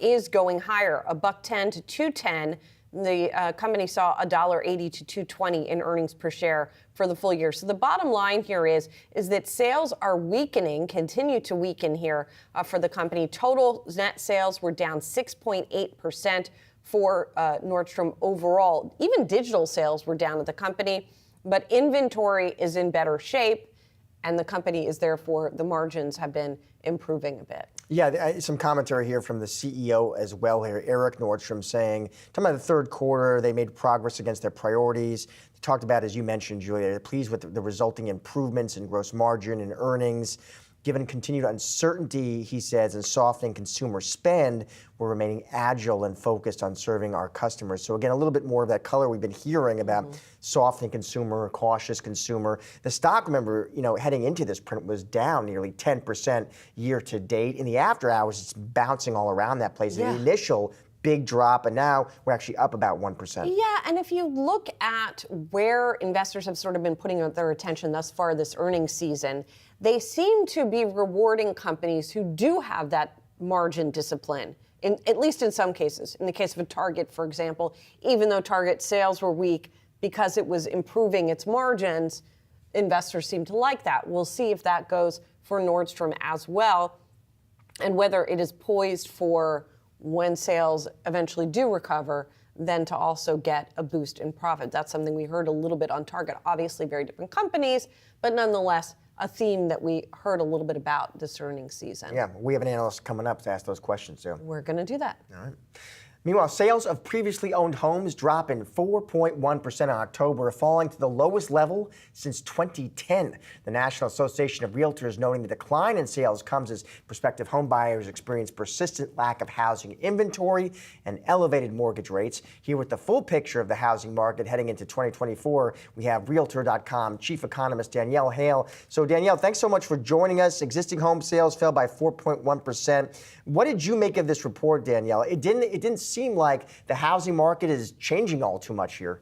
is going higher, $1.10 to $2.10. The company saw $1.80 to $2.20 in earnings per share for the full year. So the bottom line here is that sales are weakening, continue to weaken here for the company. Total net sales were down 6.8%. For Nordstrom overall. Even digital sales were down at the company, but inventory is in better shape, and the company is therefore, the margins have been improving a bit. Yeah, some commentary here from the CEO as well here, Eric Nordstrom, saying, talking about the third quarter, they made progress against their priorities. They talked about, as you mentioned, Julia, they're pleased with the resulting improvements in gross margin and earnings. Given continued uncertainty, he says, and softening consumer spend, we're remaining agile and focused on serving our customers. So again, a little bit more of that color we've been hearing about softening consumer, cautious consumer. The stock, remember, heading into this print was down nearly 10% year to date. In the after hours, it's bouncing all around that place. Yeah. The initial big drop, and now we're actually up about 1%. Yeah, and if you look at where investors have sort of been putting their attention thus far this earnings season, they seem to be rewarding companies who do have that margin discipline, at least in some cases. In the case of a Target, for example, even though Target sales were weak because it was improving its margins, investors seem to like that. We'll see if that goes for Nordstrom as well, and whether it is poised for, when sales eventually do recover, then to also get a boost in profit. That's something we heard a little bit on Target. Obviously very different companies, but nonetheless, a theme that we heard a little bit about this earnings season. Yeah, we have an analyst coming up to ask those questions too. We're going to do that. All right. Meanwhile, sales of previously owned homes dropping 4.1% in October, falling to the lowest level since 2010. The National Association of Realtors noting the decline in sales comes as prospective home buyers experience persistent lack of housing inventory and elevated mortgage rates. Here with the full picture of the housing market heading into 2024, we have Realtor.com chief economist Danielle Hale. So Danielle, thanks so much for joining us. Existing home sales fell by 4.1%. What did you make of this report, Danielle? It didn't seem like the housing market is changing all too much here.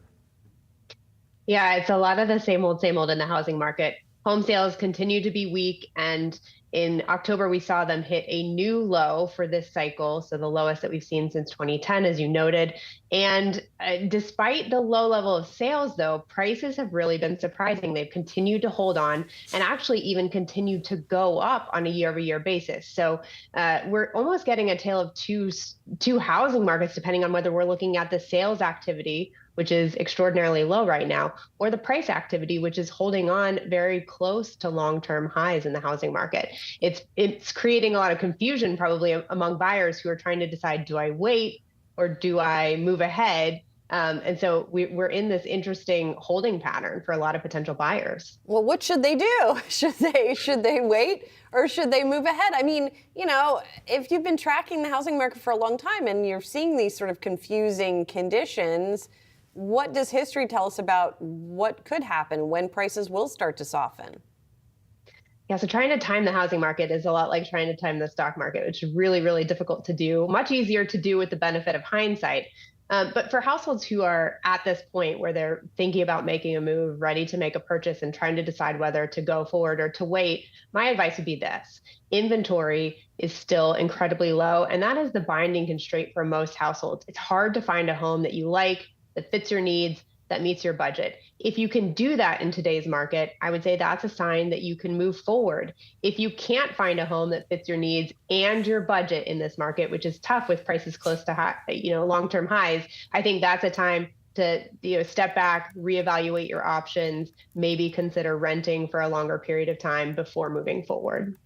Yeah, it's a lot of the same old in the housing market. Home sales continue to be weak, and in October, we saw them hit a new low for this cycle, so the lowest that we've seen since 2010, as you noted. And despite the low level of sales, though, prices have really been surprising. They've continued to hold on and actually even continued to go up on a year-over-year basis. So we're almost getting a tale of two housing markets, depending on whether we're looking at the sales activity, which is extraordinarily low right now, or the price activity, which is holding on very close to long-term highs in the housing market. It's creating a lot of confusion probably among buyers who are trying to decide, do I wait or do I move ahead? And so we're in this interesting holding pattern for a lot of potential buyers. Well, what should they do? Should they wait or should they move ahead? I mean, you know, if you've been tracking the housing market for a long time and you're seeing these sort of confusing conditions, what does history tell us about what could happen when prices will start to soften? Yeah, so trying to time the housing market is a lot like trying to time the stock market, which is really, really difficult to do, much easier to do with the benefit of hindsight. But for households who are at this point where they're thinking about making a move, ready to make a purchase and trying to decide whether to go forward or to wait, my advice would be this. Inventory is still incredibly low, and that is the binding constraint for most households. It's hard to find a home that you like, that fits your needs, that meets your budget. If you can do that in today's market, I would say that's a sign that you can move forward. If you can't find a home that fits your needs and your budget in this market, which is tough with prices close to high, long-term highs, I think that's a time to step back, reevaluate your options, maybe consider renting for a longer period of time before moving forward.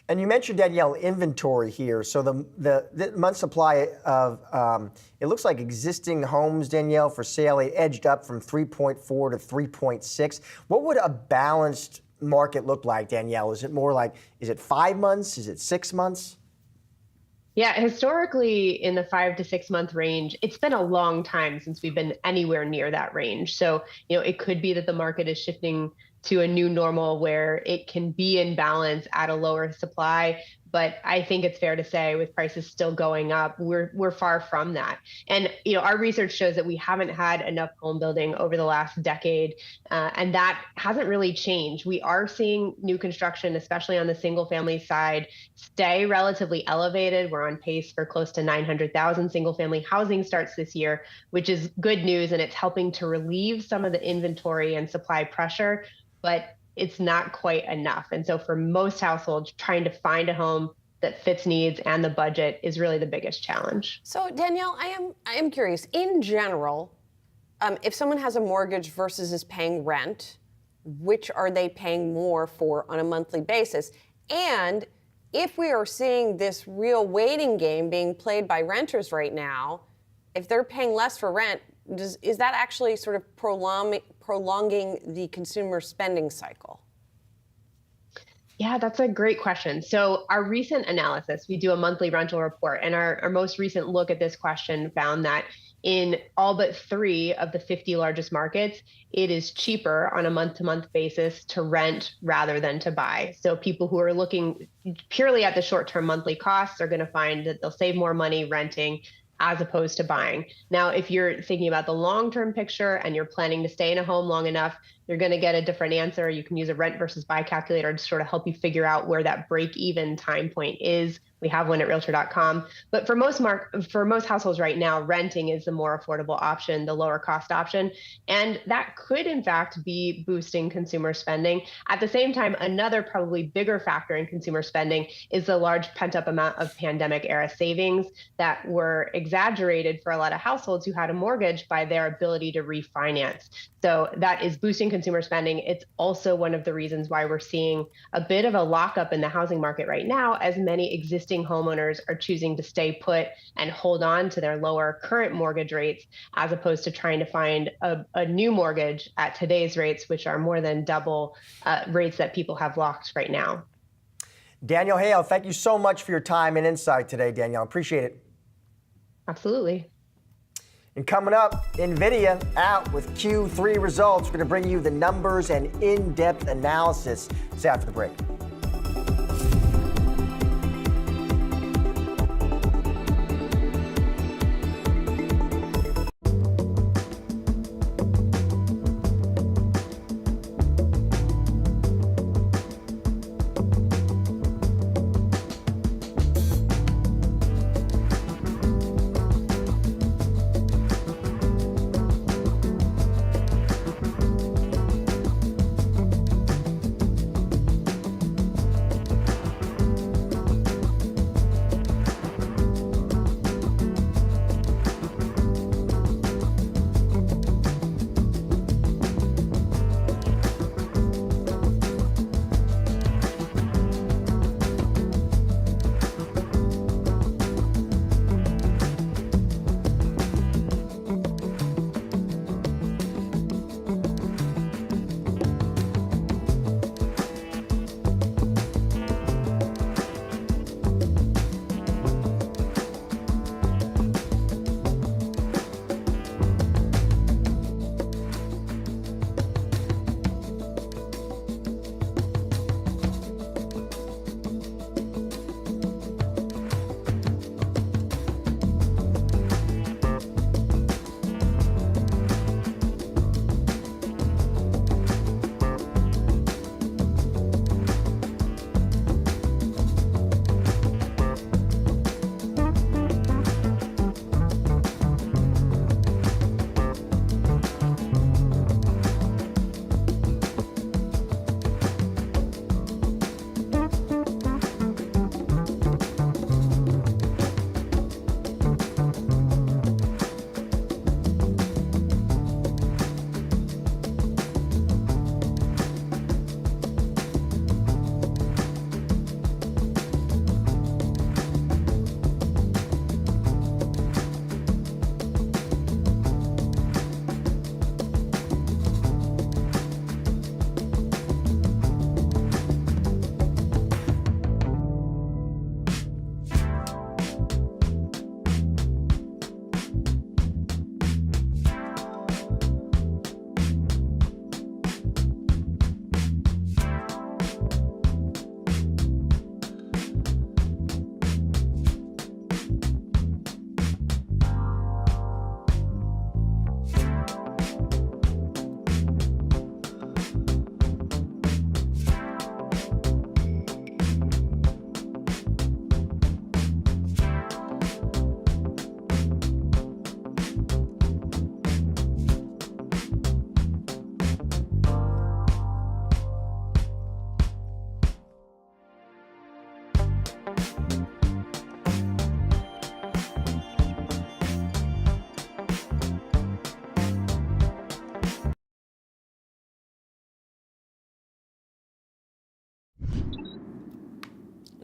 And you mentioned, Danielle, inventory here. So the month supply of, it looks like existing homes, Danielle, for sale, it edged up from 3.4 to 3.6. What would a balanced market look like, Danielle? Is it more like, is it 5 months? Is it 6 months? Yeah, historically in the 5 to 6 month range, it's been a long time since we've been anywhere near that range. So, it could be that the market is shifting to a new normal where it can be in balance at a lower supply. But I think it's fair to say with prices still going up, we're far from that. And our research shows that we haven't had enough home building over the last decade, and that hasn't really changed. We are seeing new construction, especially on the single family side, stay relatively elevated. We're on pace for close to 900,000 single family housing starts this year, which is good news, and it's helping to relieve some of the inventory and supply pressure, but it's not quite enough. And so for most households, trying to find a home that fits needs and the budget is really the biggest challenge. So Danielle, I am curious, in general, if someone has a mortgage versus is paying rent, which are they paying more for on a monthly basis? And if we are seeing this real waiting game being played by renters right now, if they're paying less for rent, is that actually sort of prolonging the consumer spending cycle? Yeah, that's a great question. So our recent analysis, we do a monthly rental report, and our most recent look at this question found that in all but 3 of the 50 largest markets, it is cheaper on a month-to-month basis to rent rather than to buy. So people who are looking purely at the short-term monthly costs are going to find that they'll save more money renting as opposed to buying. Now, if you're thinking about the long-term picture and you're planning to stay in a home long enough, you're going to get a different answer. You can use a rent versus buy calculator to sort of help you figure out where that break-even time point is. We have one at Realtor.com. But for most households right now, renting is the more affordable option, the lower cost option. And that could, in fact, be boosting consumer spending. At the same time, another probably bigger factor in consumer spending is the large pent-up amount of pandemic-era savings that were exaggerated for a lot of households who had a mortgage by their ability to refinance. So that is boosting consumer consumer spending, it's also one of the reasons why we're seeing a bit of a lockup in the housing market right now, as many existing homeowners are choosing to stay put and hold on to their lower current mortgage rates, as opposed to trying to find a new mortgage at today's rates, which are more than double rates that people have locked right now. Danielle Hale, thank you so much for your time and insight today, Danielle. Appreciate it. Absolutely. And coming up, Nvidia out with Q3 results. We're going to bring you the numbers and in-depth analysis. It's after the break.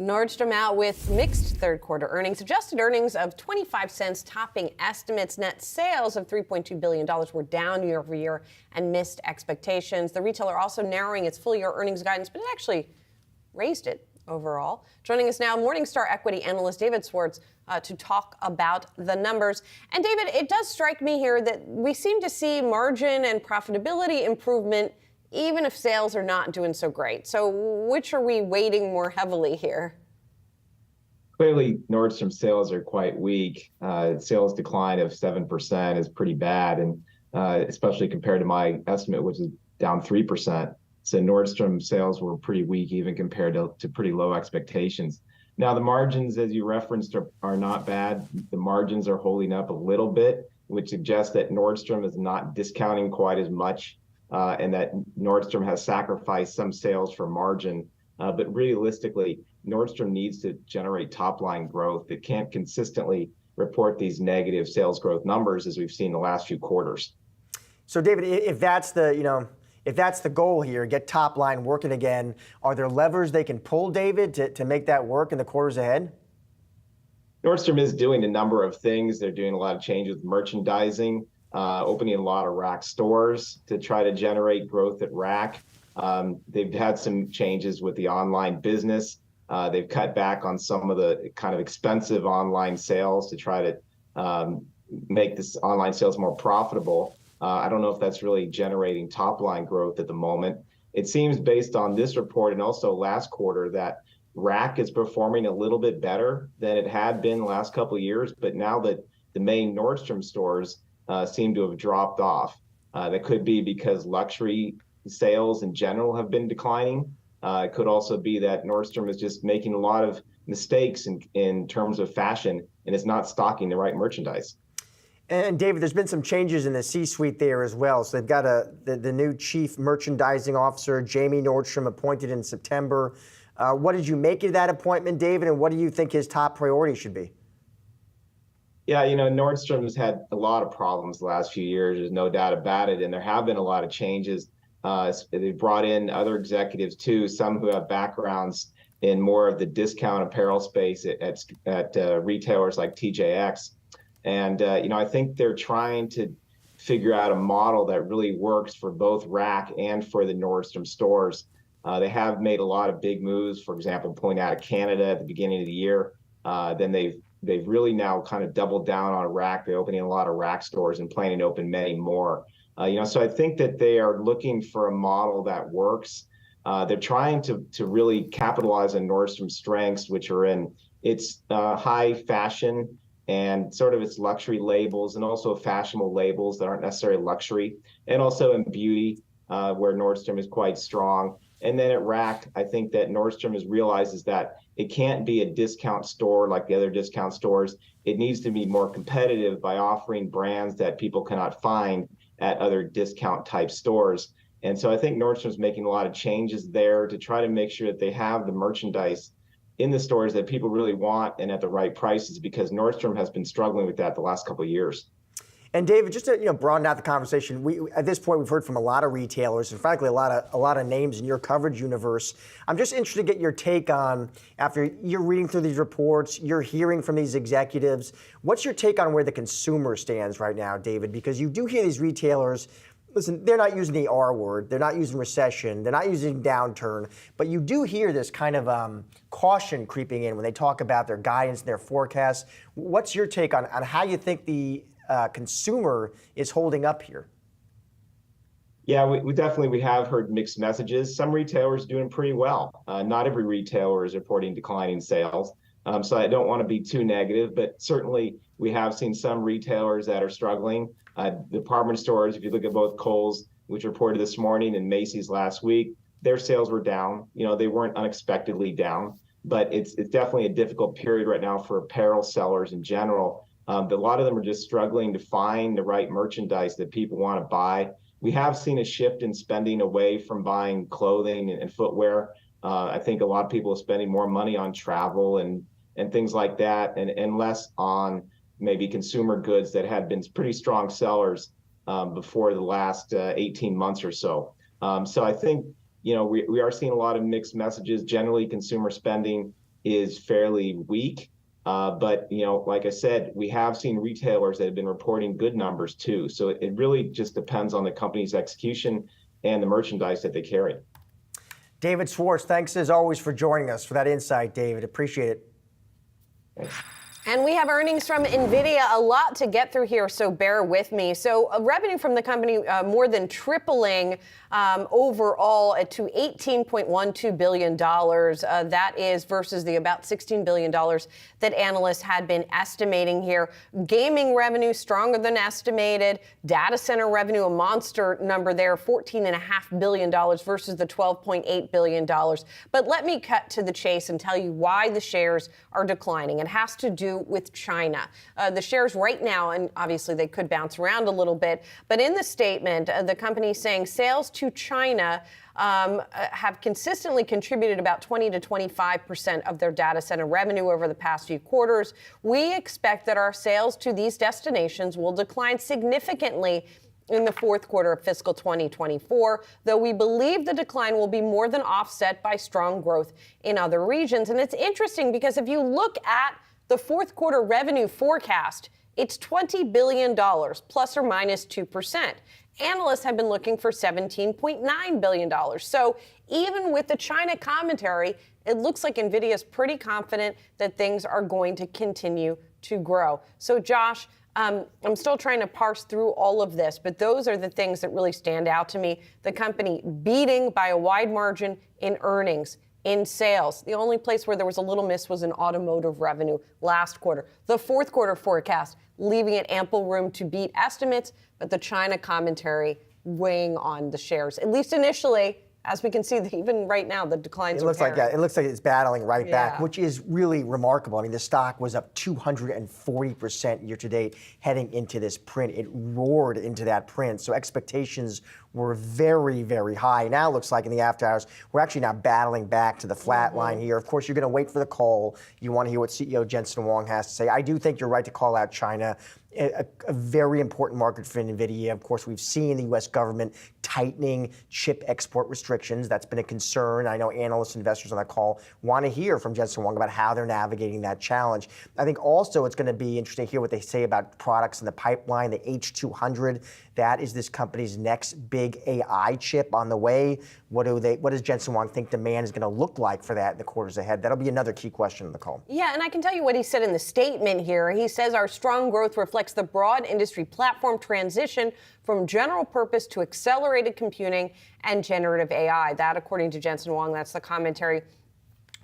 Nordstrom out with mixed third quarter earnings. Adjusted earnings of 25 cents, topping estimates. Net sales of $3.2 billion were down year over year and missed expectations. The retailer also narrowing its full year earnings guidance, but it actually raised it overall. Joining us now, Morningstar equity analyst David Swartz to talk about the numbers. And David, it does strike me here that we seem to see margin and profitability improvement even if sales are not doing so great. So which are we weighting more heavily here? Clearly, Nordstrom sales are quite weak. Sales decline of 7% is pretty bad, and especially compared to my estimate, which is down 3%. So Nordstrom sales were pretty weak, even compared to pretty low expectations. Now, the margins, as you referenced, are not bad. The margins are holding up a little bit, which suggests that Nordstrom is not discounting quite as much, and that Nordstrom has sacrificed some sales for margin. But realistically, Nordstrom needs to generate top-line growth. It can't consistently report these negative sales growth numbers as we've seen the last few quarters. So, David, if that's the if that's the goal here, get top line working again, are there levers they can pull, David, to make that work in the quarters ahead? Nordstrom is doing a number of things. They're doing a lot of changes with merchandising, opening a lot of rack stores to try to generate growth at rack. They've had some changes with the online business. They've cut back on some of the kind of expensive online sales to try to make this online sales more profitable. I don't know if that's really generating top line growth at the moment. It seems based on this report and also last quarter that rack is performing a little bit better than it had been the last couple of years, but now that the main Nordstrom stores seem to have dropped off. That could be because luxury sales in general have been declining. It could also be that Nordstrom is just making a lot of mistakes in terms of fashion and is not stocking the right merchandise. And David, there's been some changes in the C-suite there as well. So they've got the new chief merchandising officer, Jamie Nordstrom, appointed in September. What did you make of that appointment, David, and what do you think his top priority should be? Yeah, Nordstrom has had a lot of problems the last few years. There's no doubt about it. And there have been a lot of changes. They brought in other executives too, some who have backgrounds in more of the discount apparel space at retailers like TJX. And, I think they're trying to figure out a model that really works for both rack and for the Nordstrom stores. They have made a lot of big moves, for example, pulling out of Canada at the beginning of the year. Then they've really now kind of doubled down on rack. They're opening a lot of rack stores and planning to open many more. So I think that they are looking for a model that works. They're trying to really capitalize on Nordstrom's strengths, which are in its high fashion and sort of its luxury labels and also fashionable labels that aren't necessarily luxury, and also in beauty, where Nordstrom is quite strong. And then at rack, I think that Nordstrom realizes that it can't be a discount store like the other discount stores. It needs to be more competitive by offering brands that people cannot find at other discount type stores. And so I think Nordstrom's making a lot of changes there to try to make sure that they have the merchandise in the stores that people really want and at the right prices, because Nordstrom has been struggling with that the last couple of years. And David, just to broaden out the conversation, at this point we've heard from a lot of retailers and frankly a lot of names in your coverage universe. I'm just interested to get your take on, after you're reading through these reports, you're hearing from these executives, what's your take on where the consumer stands right now, David? Because you do hear these retailers, listen, they're not using the R word, they're not using recession, they're not using downturn, but you do hear this kind of caution creeping in when they talk about their guidance and their forecasts. What's your take on how you think the consumer is holding up here? Yeah, we have heard mixed messages. Some retailers doing pretty well. Not every retailer is reporting declining sales. So I don't want to be too negative, but certainly we have seen some retailers that are struggling. Department stores, if you look at both Kohl's, which reported this morning, and Macy's last week, their sales were down. They weren't unexpectedly down, but it's definitely a difficult period right now for apparel sellers in general. A lot of them are just struggling to find the right merchandise that people want to buy. We have seen a shift in spending away from buying clothing and footwear. I think a lot of people are spending more money on travel and things like that, and less on maybe consumer goods that had been pretty strong sellers before the last 18 months or so. So I think, we are seeing a lot of mixed messages. Generally, consumer spending is fairly weak. But, like I said, we have seen retailers that have been reporting good numbers too. So it really just depends on the company's execution and the merchandise that they carry. David Schwartz, thanks as always for joining us, for that insight, David. Appreciate it. Thanks. And we have earnings from Nvidia, a lot to get through here, so bear with me. So revenue from the company more than tripling overall to $18.12 billion. That is versus the about $16 billion that analysts had been estimating here. Gaming revenue stronger than estimated. Data center revenue, a monster number there, $14.5 billion versus the $12.8 billion. But let me cut to the chase and tell you why the shares are declining. It has to do with China. The shares right now, and obviously they could bounce around a little bit, but in the statement, the company is saying sales to China have consistently contributed about 20 to 25% of their data center revenue over the past few quarters. We expect that our sales to these destinations will decline significantly in the fourth quarter of fiscal 2024, though we believe the decline will be more than offset by strong growth in other regions. And it's interesting because if you look at the fourth quarter revenue forecast, it's $20 billion, plus or minus 2%. Analysts have been looking for $17.9 billion. So even with the China commentary, it looks like Nvidia is pretty confident that things are going to continue to grow. So Josh, I'm still trying to parse through all of this, but those are the things that really stand out to me. The company beating by a wide margin in earnings, in sales. The only place where there was a little miss was in automotive revenue last quarter. The fourth quarter forecast, leaving it ample room to beat estimates, but the China commentary weighing on the shares, at least initially. As we can see, even right now, the declines it looks are like it looks like it's battling right back, Yeah. which is really remarkable. I mean, the stock was up 240% year to date heading into this print. It roared into that print, so expectations were very, very high. Now it looks like in the after hours, we're actually now battling back to the flat line here. Of course, you're going to wait for the call. You want to hear what CEO Jensen Huang has to say. I do think you're right to call out China. A very important market for NVIDIA. Of course, we've seen the U.S. government tightening chip export restrictions. That's been a concern. I know analysts, investors on that call want to hear from Jensen Huang about how they're navigating that challenge. I think also it's going to be interesting to hear what they say about products in the pipeline, the H200. That is this company's next big AI chip on the way. What does Jensen Huang think demand is going to look like for that in the quarters ahead? That'll be another key question in the call. Yeah, and I can tell you what he said in the statement here. He says our strong growth reflects the broad industry platform transition from general purpose to accelerated computing and generative AI. That, according to Jensen Huang, that's the commentary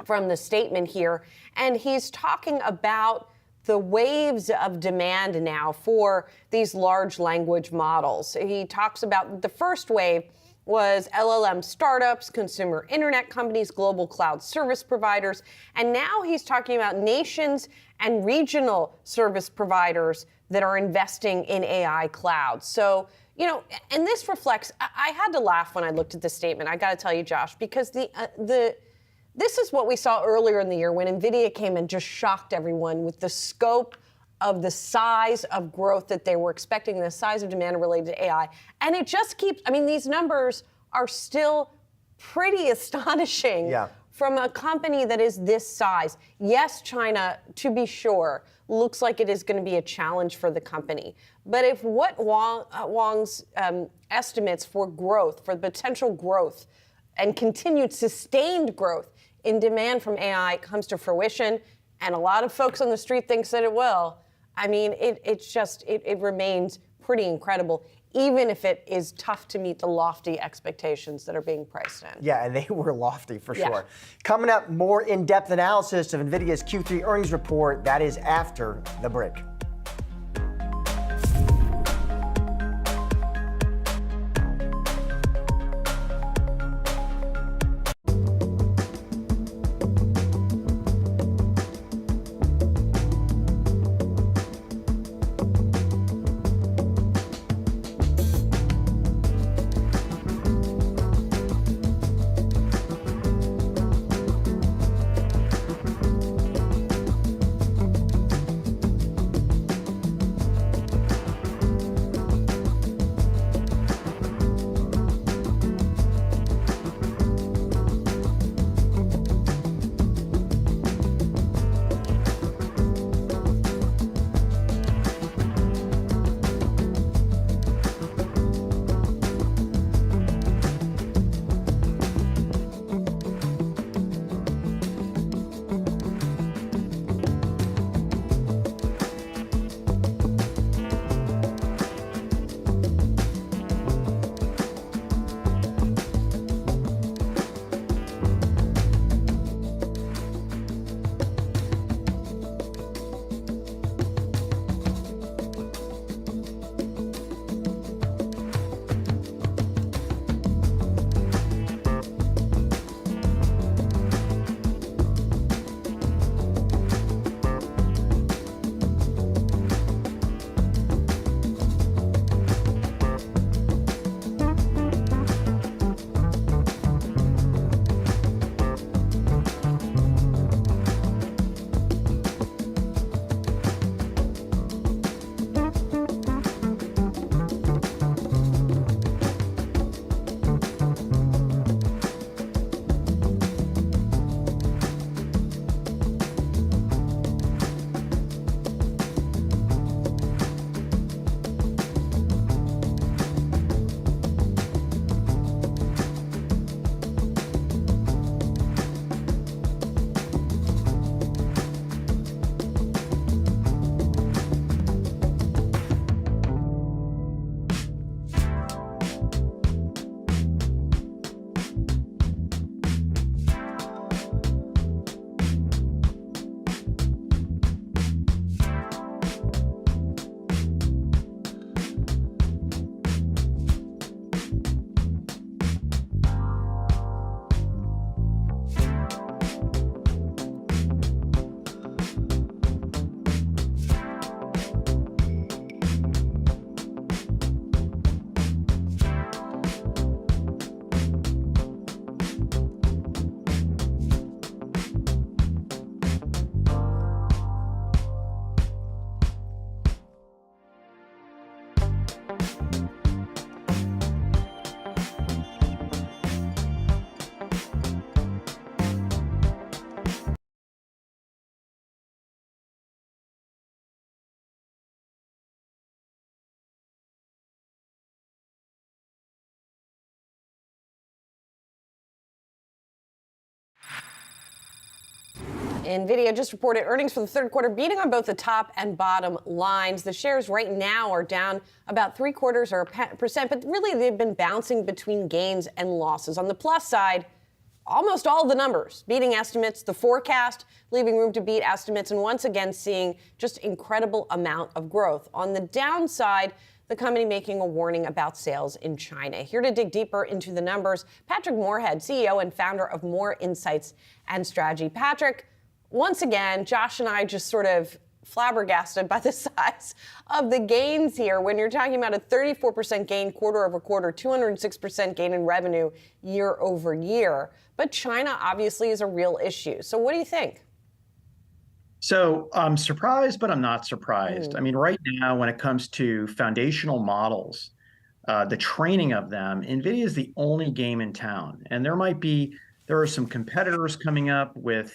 from the statement here. And he's talking about the waves of demand now for these large language models. He talks about the first wave was LLM startups, consumer internet companies, global cloud service providers, and now he's talking about nations and regional service providers that are investing in AI clouds. So, you know, and this reflects, I had to laugh when I looked at this statement, I gotta tell you, Josh, because this is what we saw earlier in the year when Nvidia came and just shocked everyone with the scope of the size of growth that they were expecting, the size of demand related to AI. And it just keeps, I mean, these numbers are still pretty astonishing from a company that is this size. Yes, China, to be sure, looks like it is going to be a challenge for the company. But if what Wang's estimates for growth, for potential growth and continued sustained growth in demand from AI comes to fruition, and a lot of folks on the street thinks that it will, I mean, it remains pretty incredible, even if it is tough to meet the lofty expectations that are being priced in. Yeah, and they were lofty for sure. Coming up, more in-depth analysis of NVIDIA's Q3 earnings report. That is after the break. Nvidia just reported earnings for the third quarter, beating on both the top and bottom lines. The shares right now are down about 0.75%, but really they've been bouncing between gains and losses. On the plus side, almost all the numbers beating estimates, the forecast leaving room to beat estimates, and once again seeing just incredible amount of growth. On the downside, the company making a warning about sales in China. Here to dig deeper into the numbers, Patrick Moorhead, CEO and founder of More Insights and Strategy. Patrick, once again, Josh and I just sort of flabbergasted by the size of the gains here when you're talking about a 34% gain quarter over quarter, 206% gain in revenue year over year. But China obviously is a real issue. So what do you think? So I'm surprised, but I'm not surprised. I mean, right now, when it comes to foundational models, the training of them, NVIDIA is the only game in town. And there are some competitors coming up with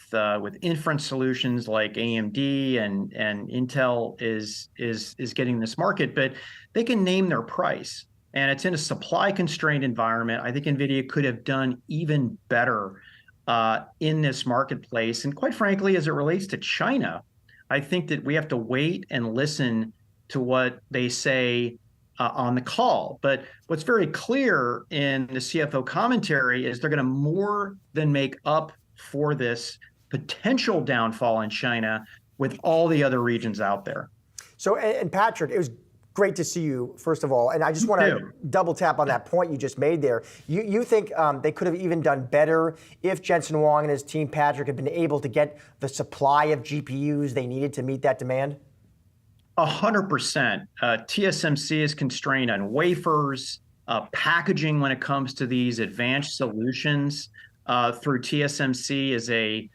inference solutions like AMD and Intel is getting this market, but they can name their price. And it's in a supply constrained environment. I think NVIDIA could have done even better in this marketplace. And quite frankly, as it relates to China, I think that we have to wait and listen to what they say on the call. But what's very clear in the CFO commentary is they're going to more than make up for this potential downfall in China with all the other regions out there. So, and Patrick, it was great to see you, first of all. And I just want to double tap on that point you just made there. You think they could have even done better if Jensen Huang and his team, Patrick, had been able to get the supply of GPUs they needed to meet that demand? 100%. TSMC is constrained on wafers, packaging when it comes to these advanced solutions through TSMC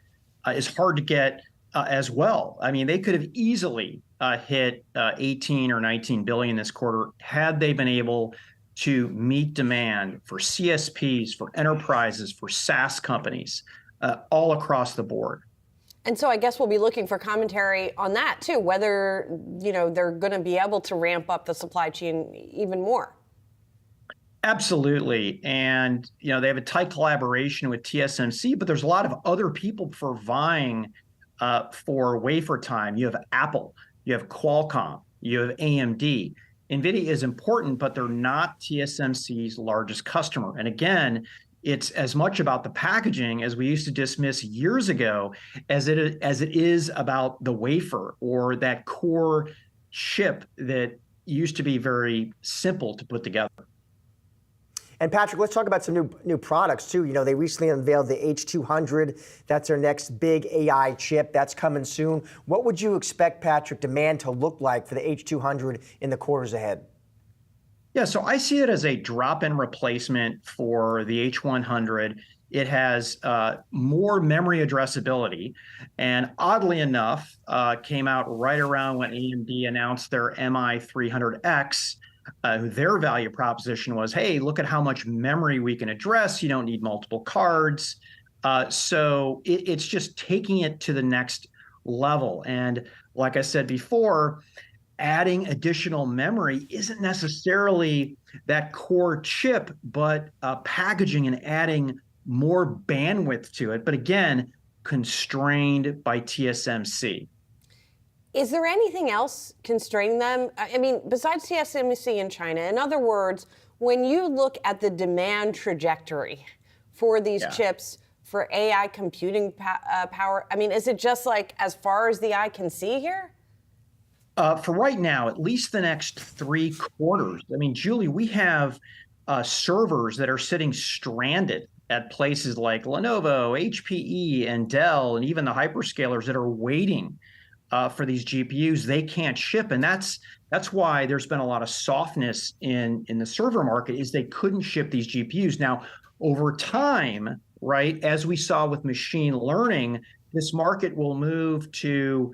is hard to get as well. I mean, they could have easily hit 18 or 19 billion this quarter had they been able to meet demand for CSPs, for enterprises, for SaaS companies, all across the board. And so I guess we'll be looking for commentary on that too, whether they're going to be able to ramp up the supply chain even more. Absolutely. And they have a tight collaboration with TSMC, but there's a lot of other people for vying for wafer time. You have Apple, you have Qualcomm, you have AMD. NVIDIA is important, but they're not TSMC's largest customer. And again, it's as much about the packaging as we used to dismiss years ago as it is about the wafer or that core chip that used to be very simple to put together. And Patrick, let's talk about some new products too. They recently unveiled the H200. That's their next big AI chip. That's coming soon. What would you expect, Patrick, demand to look like for the H200 in the quarters ahead? Yeah, so I see it as a drop-in replacement for the H100. It has more memory addressability, and oddly enough, came out right around when AMD announced their MI300X. Their value proposition was, hey, look at how much memory we can address. You don't need multiple cards. So it's just taking it to the next level. And like I said before, adding additional memory isn't necessarily that core chip, but packaging and adding more bandwidth to it. But again, constrained by TSMC. Is there anything else constraining them? I mean, besides TSMC in China, in other words, when you look at the demand trajectory for these chips, for AI computing power, I mean, is it just like as far as the eye can see here? For right now, at least the next 3 quarters. I mean, Julie, we have servers that are sitting stranded at places like Lenovo, HPE, and Dell, and even the hyperscalers that are waiting for these GPUs. They can't ship, and that's why there's been a lot of softness in the server market, is they couldn't ship these GPUs. Now, over time, right, as we saw with machine learning, this market will move to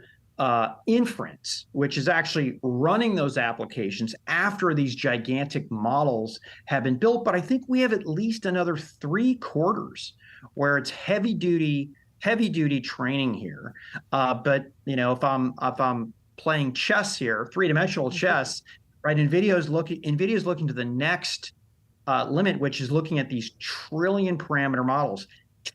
inference, which is actually running those applications after these gigantic models have been built. But I think we have at least another 3 quarters where it's heavy duty training here. But if I'm playing chess here, 3-dimensional chess, right? NVIDIA is looking to the next limit, which is looking at these trillion parameter models,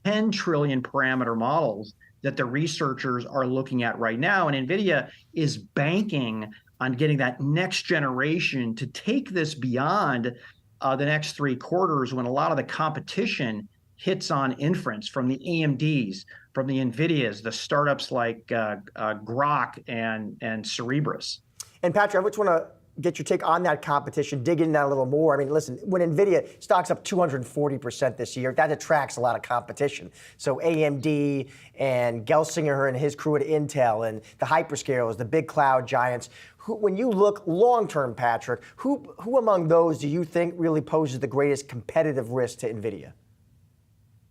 10 trillion parameter models that the researchers are looking at right now. And NVIDIA is banking on getting that next generation to take this beyond the next 3 quarters, when a lot of the competition hits on inference from the AMDs, from the NVIDIAs, the startups like Grok and Cerebras. And Patrick, I just want to get your take on that competition, dig into that a little more. I mean, listen, when NVIDIA stock's up 240% this year, that attracts a lot of competition. So AMD and Gelsinger and his crew at Intel and the hyperscalers, the big cloud giants, when you look long-term, Patrick, who among those do you think really poses the greatest competitive risk to NVIDIA?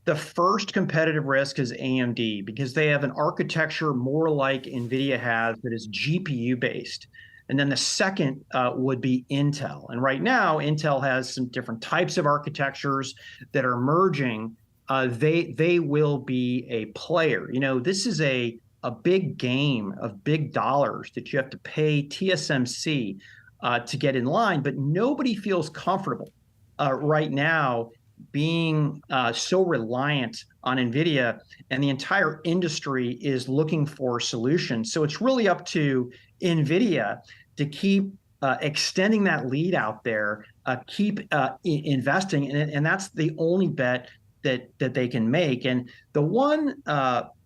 The first competitive risk is AMD, because they have an architecture more like NVIDIA has that is GPU-based. And then the second would be Intel. And right now, Intel has some different types of architectures that are merging. They will be a player. You know, this is a big game of big dollars that you have to pay TSMC to get in line, but nobody feels comfortable right now being so reliant on NVIDIA, and the entire industry is looking for solutions. So it's really up to NVIDIA to keep extending that lead out there, keep investing in it, and that's the only bet that they can make. And the one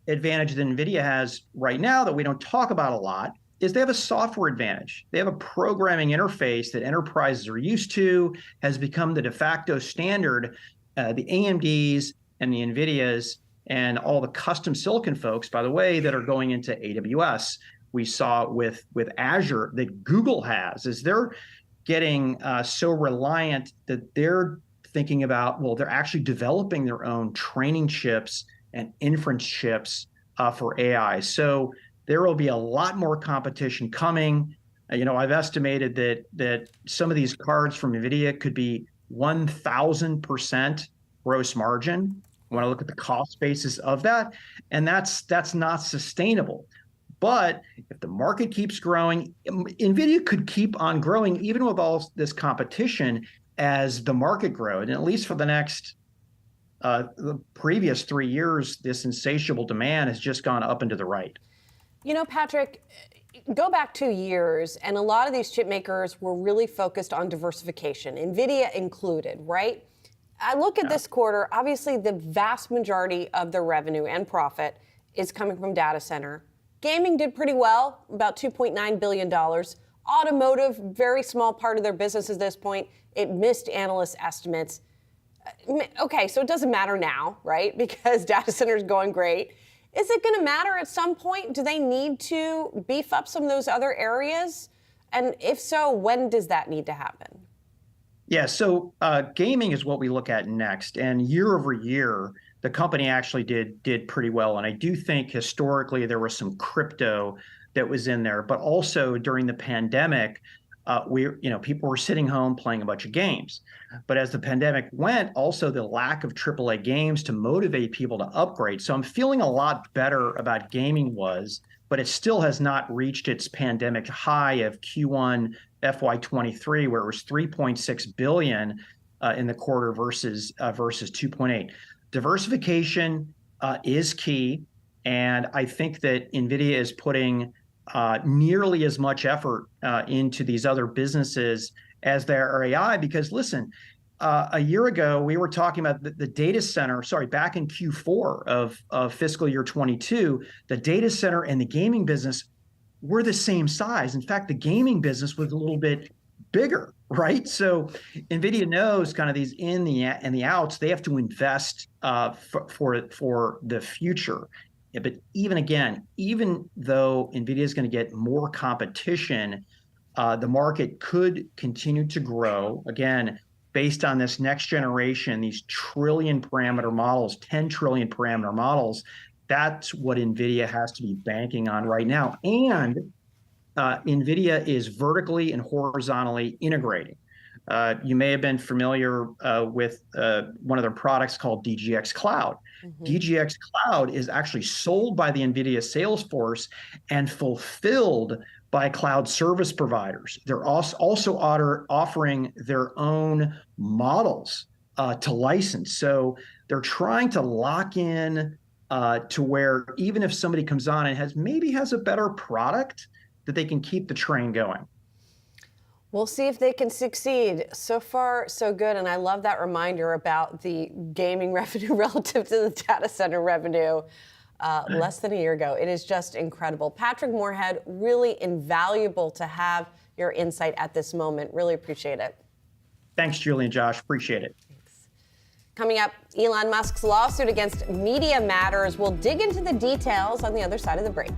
advantage that NVIDIA has right now that we don't talk about a lot is they have a software advantage. They have a programming interface that enterprises are used to, has become the de facto standard. The AMDs and the NVIDIAs and all the custom silicon folks, by the way, that are going into AWS. We saw with Azure that Google has, is they're getting so reliant that they're thinking about, well, they're actually developing their own training chips and inference chips for AI. So there will be a lot more competition coming. You know, I've estimated that some of these cards from NVIDIA could be 1,000% gross margin when I look at the cost basis of that, and that's not sustainable. But if the market keeps growing, NVIDIA could keep on growing even with all this competition as the market grows. And at least for the next, the previous 3 years, this insatiable demand has just gone up and to the right. You know, Patrick, go back 2 years, and a lot of these chip makers were really focused on diversification, NVIDIA included, right? I look at this quarter, obviously the vast majority of their revenue and profit is coming from data center. Gaming did pretty well, about $2.9 billion. Automotive, very small part of their business at this point. It missed analyst estimates. Okay, so it doesn't matter now, right? Because data center is going great. Is it going to matter at some point? Do they need to beef up some of those other areas? And if so, when does that need to happen? Yeah, so gaming is what we look at next. And year over year, the company actually did pretty well. And I do think historically there was some crypto that was in there, but also during the pandemic, people were sitting home playing a bunch of games. But as the pandemic went, also the lack of AAA games to motivate people to upgrade. So I'm feeling a lot better about gaming but it still has not reached its pandemic high of Q1 FY23, where it was 3.6 billion in the quarter versus 2.8. Diversification is key, and I think that NVIDIA is putting nearly as much effort into these other businesses as their AI, because listen, a year ago, we were talking about the data center, back in Q4 of fiscal year 22, the data center and the gaming business were the same size. In fact, the gaming business was a little bit bigger, right? So NVIDIA knows kind of these in and the outs, they have to invest for the future. Yeah, but even though NVIDIA is going to get more competition, the market could continue to grow, again, based on this next generation, these trillion parameter models, 10 trillion parameter models. That's what NVIDIA has to be banking on right now. And NVIDIA is vertically and horizontally integrating. You may have been familiar with one of their products called DGX Cloud. Mm-hmm. DGX Cloud is actually sold by the NVIDIA sales force and fulfilled by cloud service providers. They're also offering their own models to license. So they're trying to lock in to where even if somebody comes on and maybe has a better product, that they can keep the train going. We'll see if they can succeed. So far, so good. And I love that reminder about the gaming revenue relative to the data center revenue less than a year ago. It is just incredible. Patrick Moorhead, really invaluable to have your insight at this moment. Really appreciate it. Thanks, Julie and Josh. Appreciate it. Coming up, Elon Musk's lawsuit against Media Matters. We'll dig into the details on the other side of the break.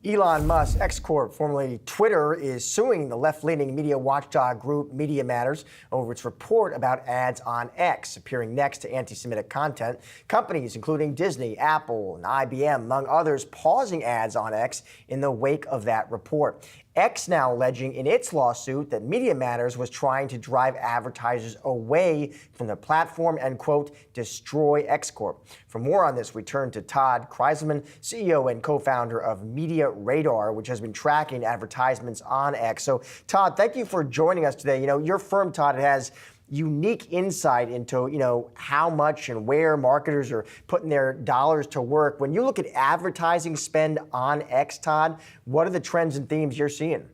Elon Musk, X-Corp, formerly Twitter, is suing the left-leaning media watchdog group Media Matters over its report about ads on X appearing next to anti-Semitic content. Companies including Disney, Apple, and IBM, among others, pausing ads on X in the wake of that report. X now alleging in its lawsuit that Media Matters was trying to drive advertisers away from the platform and, quote, destroy X-Corp. For more on this, we turn to Todd Kreiselman, CEO and co-founder of Media Radar, which has been tracking advertisements on X. So, Todd, thank you for joining us today. You know, your firm, Todd, has unique insight into, how much and where marketers are putting their dollars to work. When you look at advertising spend on X, Todd, what are the trends and themes you're seeing?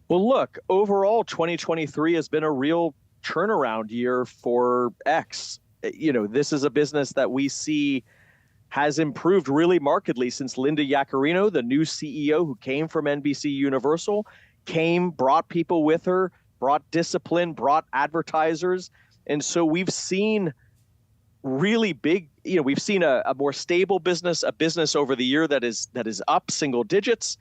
Well, look, overall, 2023 has been a real turnaround year for X. This is a business that we see has improved really markedly since Linda Yaccarino, the new CEO who came from NBC Universal, brought people with her, brought discipline, brought advertisers, And so we've seen really big, we've seen a more stable business, a business over the year that is up single digits.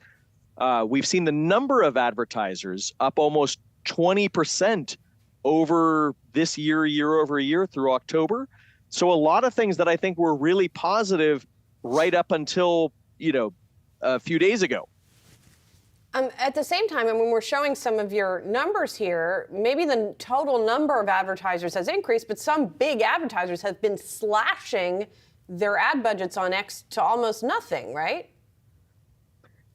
We've seen the number of advertisers up almost 20% over this year over year through October. So a lot of things that I think were really positive right up until, a few days ago. At the same time, and when we're showing some of your numbers here, maybe the total number of advertisers has increased, but some big advertisers have been slashing their ad budgets on X to almost nothing, right?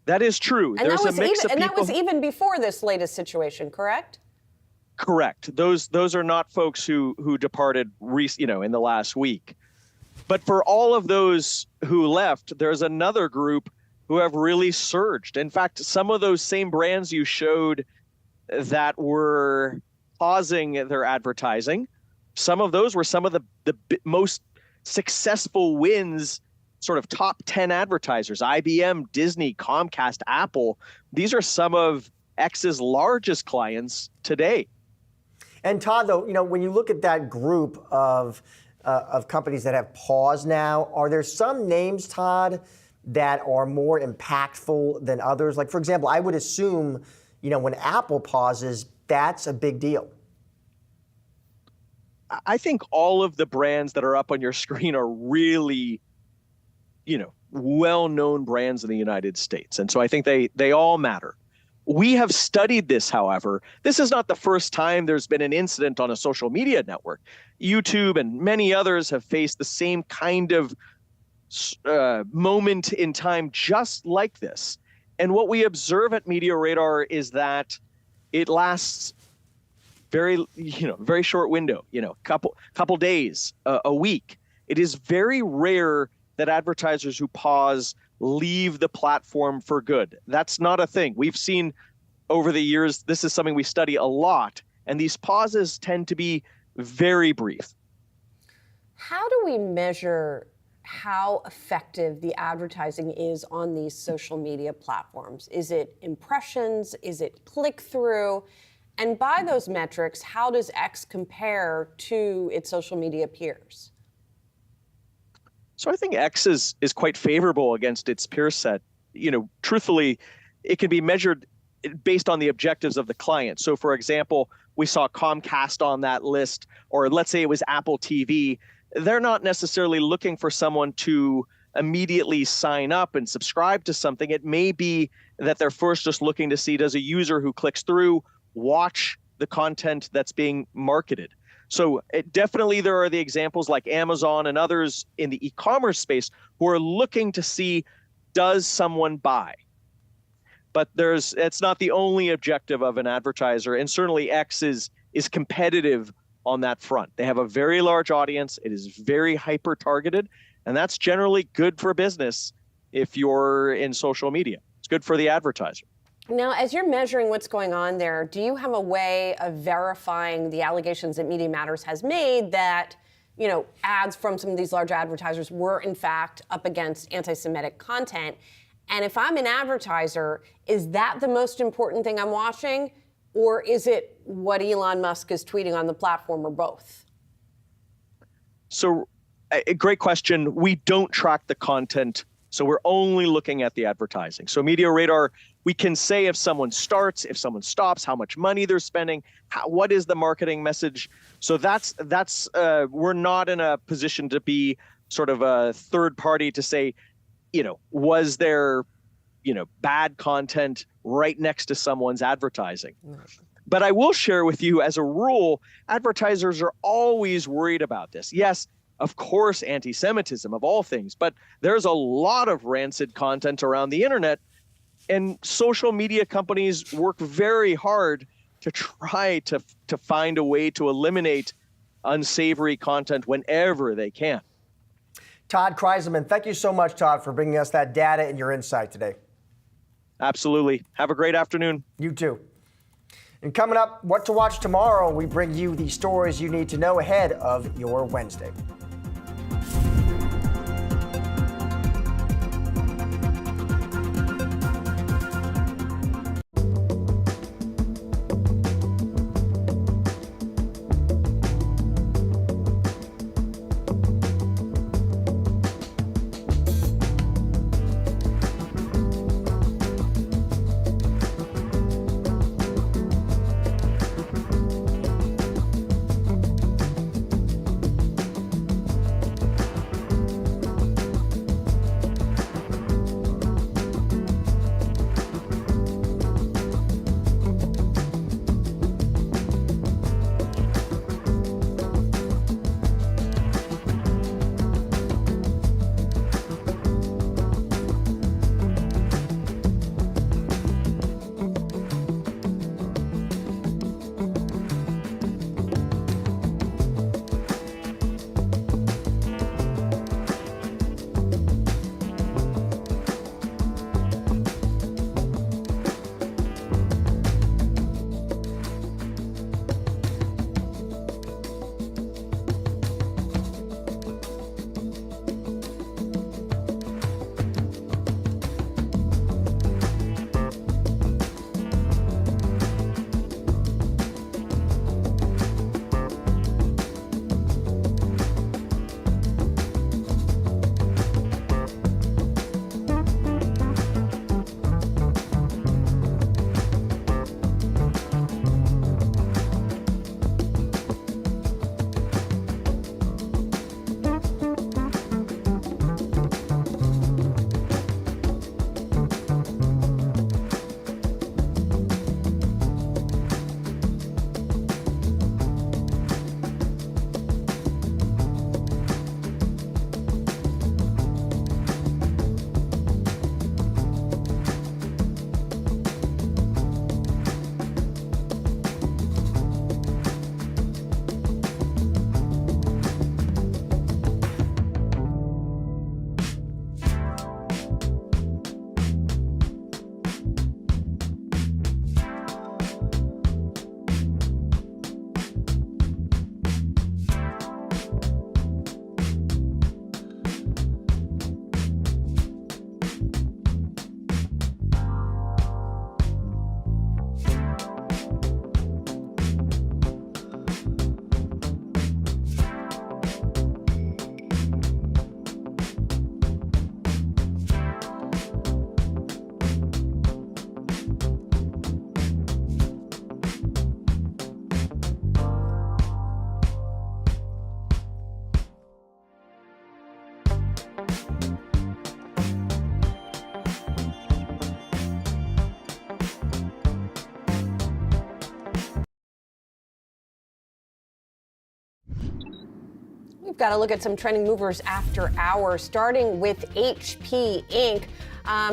That is true. And that was even before this latest situation, correct? Correct. Those are not folks who departed, in the last week. But for all of those who left, there's another group who have really surged. In fact, some of those same brands you showed that were pausing their advertising, some of those were some of the most successful wins, sort of top 10 advertisers, IBM, Disney, Comcast, Apple. These are some of X's largest clients today. And Todd, though, when you look at that group of companies that have paused now, are there some names, Todd, that are more impactful than others? Like, for example, I would assume, when Apple pauses, that's a big deal. I think all of the brands that are up on your screen are really, well-known brands in the United States. And so I think they all matter. We have studied this, however. This is not the first time there's been an incident on a social media network. YouTube and many others have faced the same kind of moment in time just like this. And what we observe at Media Radar is that it lasts very short window, couple days, a week. It is very rare that advertisers who pause leave the platform for good. That's not a thing. We've seen over the years, this is something we study a lot, and these pauses tend to be very brief. How do we measure how effective the advertising is on these social media platforms? Is it impressions? Is it click-through? And by those metrics, how does X compare to its social media peers? So I think X is quite favorable against its peer set. Truthfully, it can be measured based on the objectives of the client. So for example, we saw Comcast on that list, or let's say it was Apple TV. They're not necessarily looking for someone to immediately sign up and subscribe to something. It may be that they're first just looking to see, does a user who clicks through watch the content that's being marketed? So definitely there are the examples like Amazon and others in the e-commerce space who are looking to see, does someone buy? But it's not the only objective of an advertiser, and certainly X is competitive on that front. They have a very large audience. It is very hyper targeted, and that's generally good for business if you're in social media. It's good for the advertiser. Now, as you're measuring what's going on there, do you have a way of verifying the allegations that Media Matters has made that, ads from some of these large advertisers were in fact up against anti-Semitic content? And if I'm an advertiser, is that the most important thing I'm watching? Or is it what Elon Musk is tweeting on the platform, or both? So, a great question. We don't track the content, so we're only looking at the advertising. So Media Radar, we can say if someone starts, if someone stops, how much money they're spending, what is the marketing message. So that's we're not in a position to be sort of a third party to say, was there, bad content right next to someone's advertising. But I will share with you, as a rule, advertisers are always worried about this. Yes, of course, anti-Semitism of all things, but there's a lot of rancid content around the internet, and social media companies work very hard to try to find a way to eliminate unsavory content whenever they can. Todd Kreiselman, thank you so much, Todd, for bringing us that data and your insight today. Absolutely. Have a great afternoon. You too. And coming up, what to watch tomorrow, we bring you the stories you need to know ahead of your Wednesday. Got to look at some trending movers after hours, starting with HP Inc.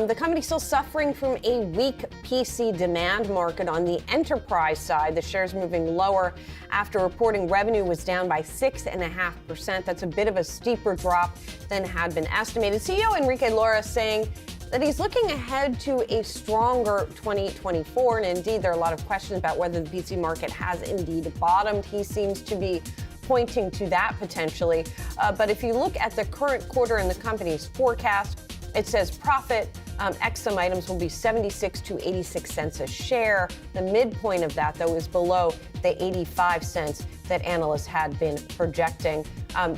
The company still suffering from a weak PC demand market on the enterprise side. The shares moving lower after reporting revenue was down by 6.5%. That's a bit of a steeper drop than had been estimated. CEO Enrique Lora saying that he's looking ahead to a stronger 2024. And indeed, there are a lot of questions about whether the PC market has indeed bottomed. He seems to be pointing to that potentially. But if you look at the current quarter in the company's forecast, it says profit ex some items will be 76 to 86 cents a share. The midpoint of that, though, is below the 85 cents that analysts had been projecting.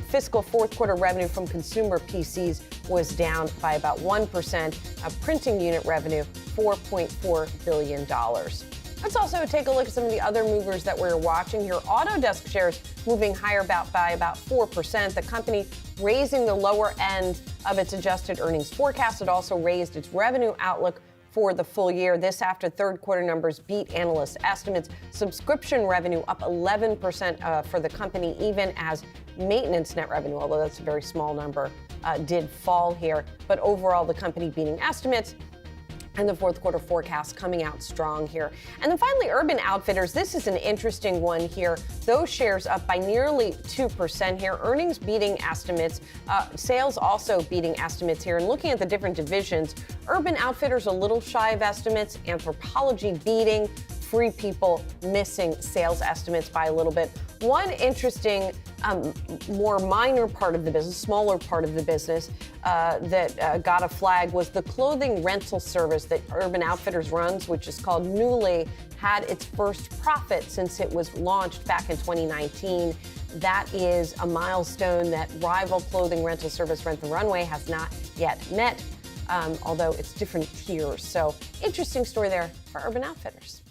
Fiscal fourth quarter revenue from consumer PCs was down by about 1%. Printing unit revenue, $4.4 billion. Let's also take a look at some of the other movers that we're watching here. Autodesk shares moving higher by about 4%. The company raising the lower end of its adjusted earnings forecast. It also raised its revenue outlook for the full year. This after third quarter numbers beat analyst estimates. Subscription revenue up 11% for the company, even as maintenance net revenue, although that's a very small number, did fall here. But overall, the company beating estimates. And the fourth quarter forecast coming out strong here. And then finally, Urban Outfitters. This is an interesting one here. Those shares up by nearly 2% here. Earnings beating estimates. Sales also beating estimates here. And looking at the different divisions, Urban Outfitters a little shy of estimates. Anthropologie beating. Free People missing sales estimates by a little bit. One interesting, more minor part of the business, smaller part of the business that got a flag was the clothing rental service that Urban Outfitters runs, which is called Newly, had its first profit since it was launched back in 2019. That is a milestone that rival clothing rental service Rent the Runway has not yet met, although it's different tiers. So interesting story there for Urban Outfitters.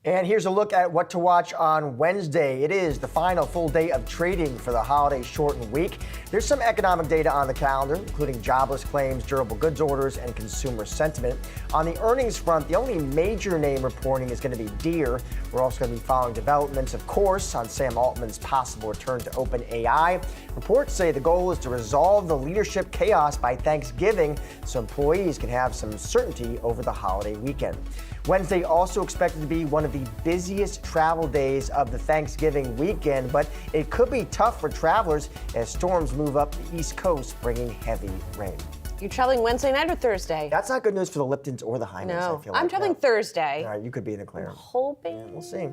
And here's a look at what to watch on Wednesday. It is the final full day of trading for the holiday shortened week. There's some economic data on the calendar, including jobless claims, durable goods orders, and consumer sentiment. On the earnings front, the only major name reporting is going to be Deere. We're also going to be following developments, of course, on Sam Altman's possible return to OpenAI. Reports say the goal is to resolve the leadership chaos by Thanksgiving so employees can have some certainty over the holiday weekend. Wednesday also expected to be one of the busiest travel days of the Thanksgiving weekend, but it could be tough for travelers as storms move up the East Coast, bringing heavy rain. You traveling Wednesday night or Thursday? That's not good news for the Liptons or the Heinens. No, I feel like. I'm traveling Thursday. All right, you could be in the clear. I'm hoping. Yeah, we'll see.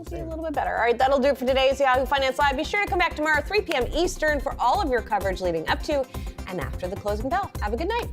Be a little bit better. All right, that'll do it for today's Yahoo Finance Live. Be sure to come back tomorrow, 3 p.m. Eastern, for all of your coverage leading up to and after the closing bell. Have a good night.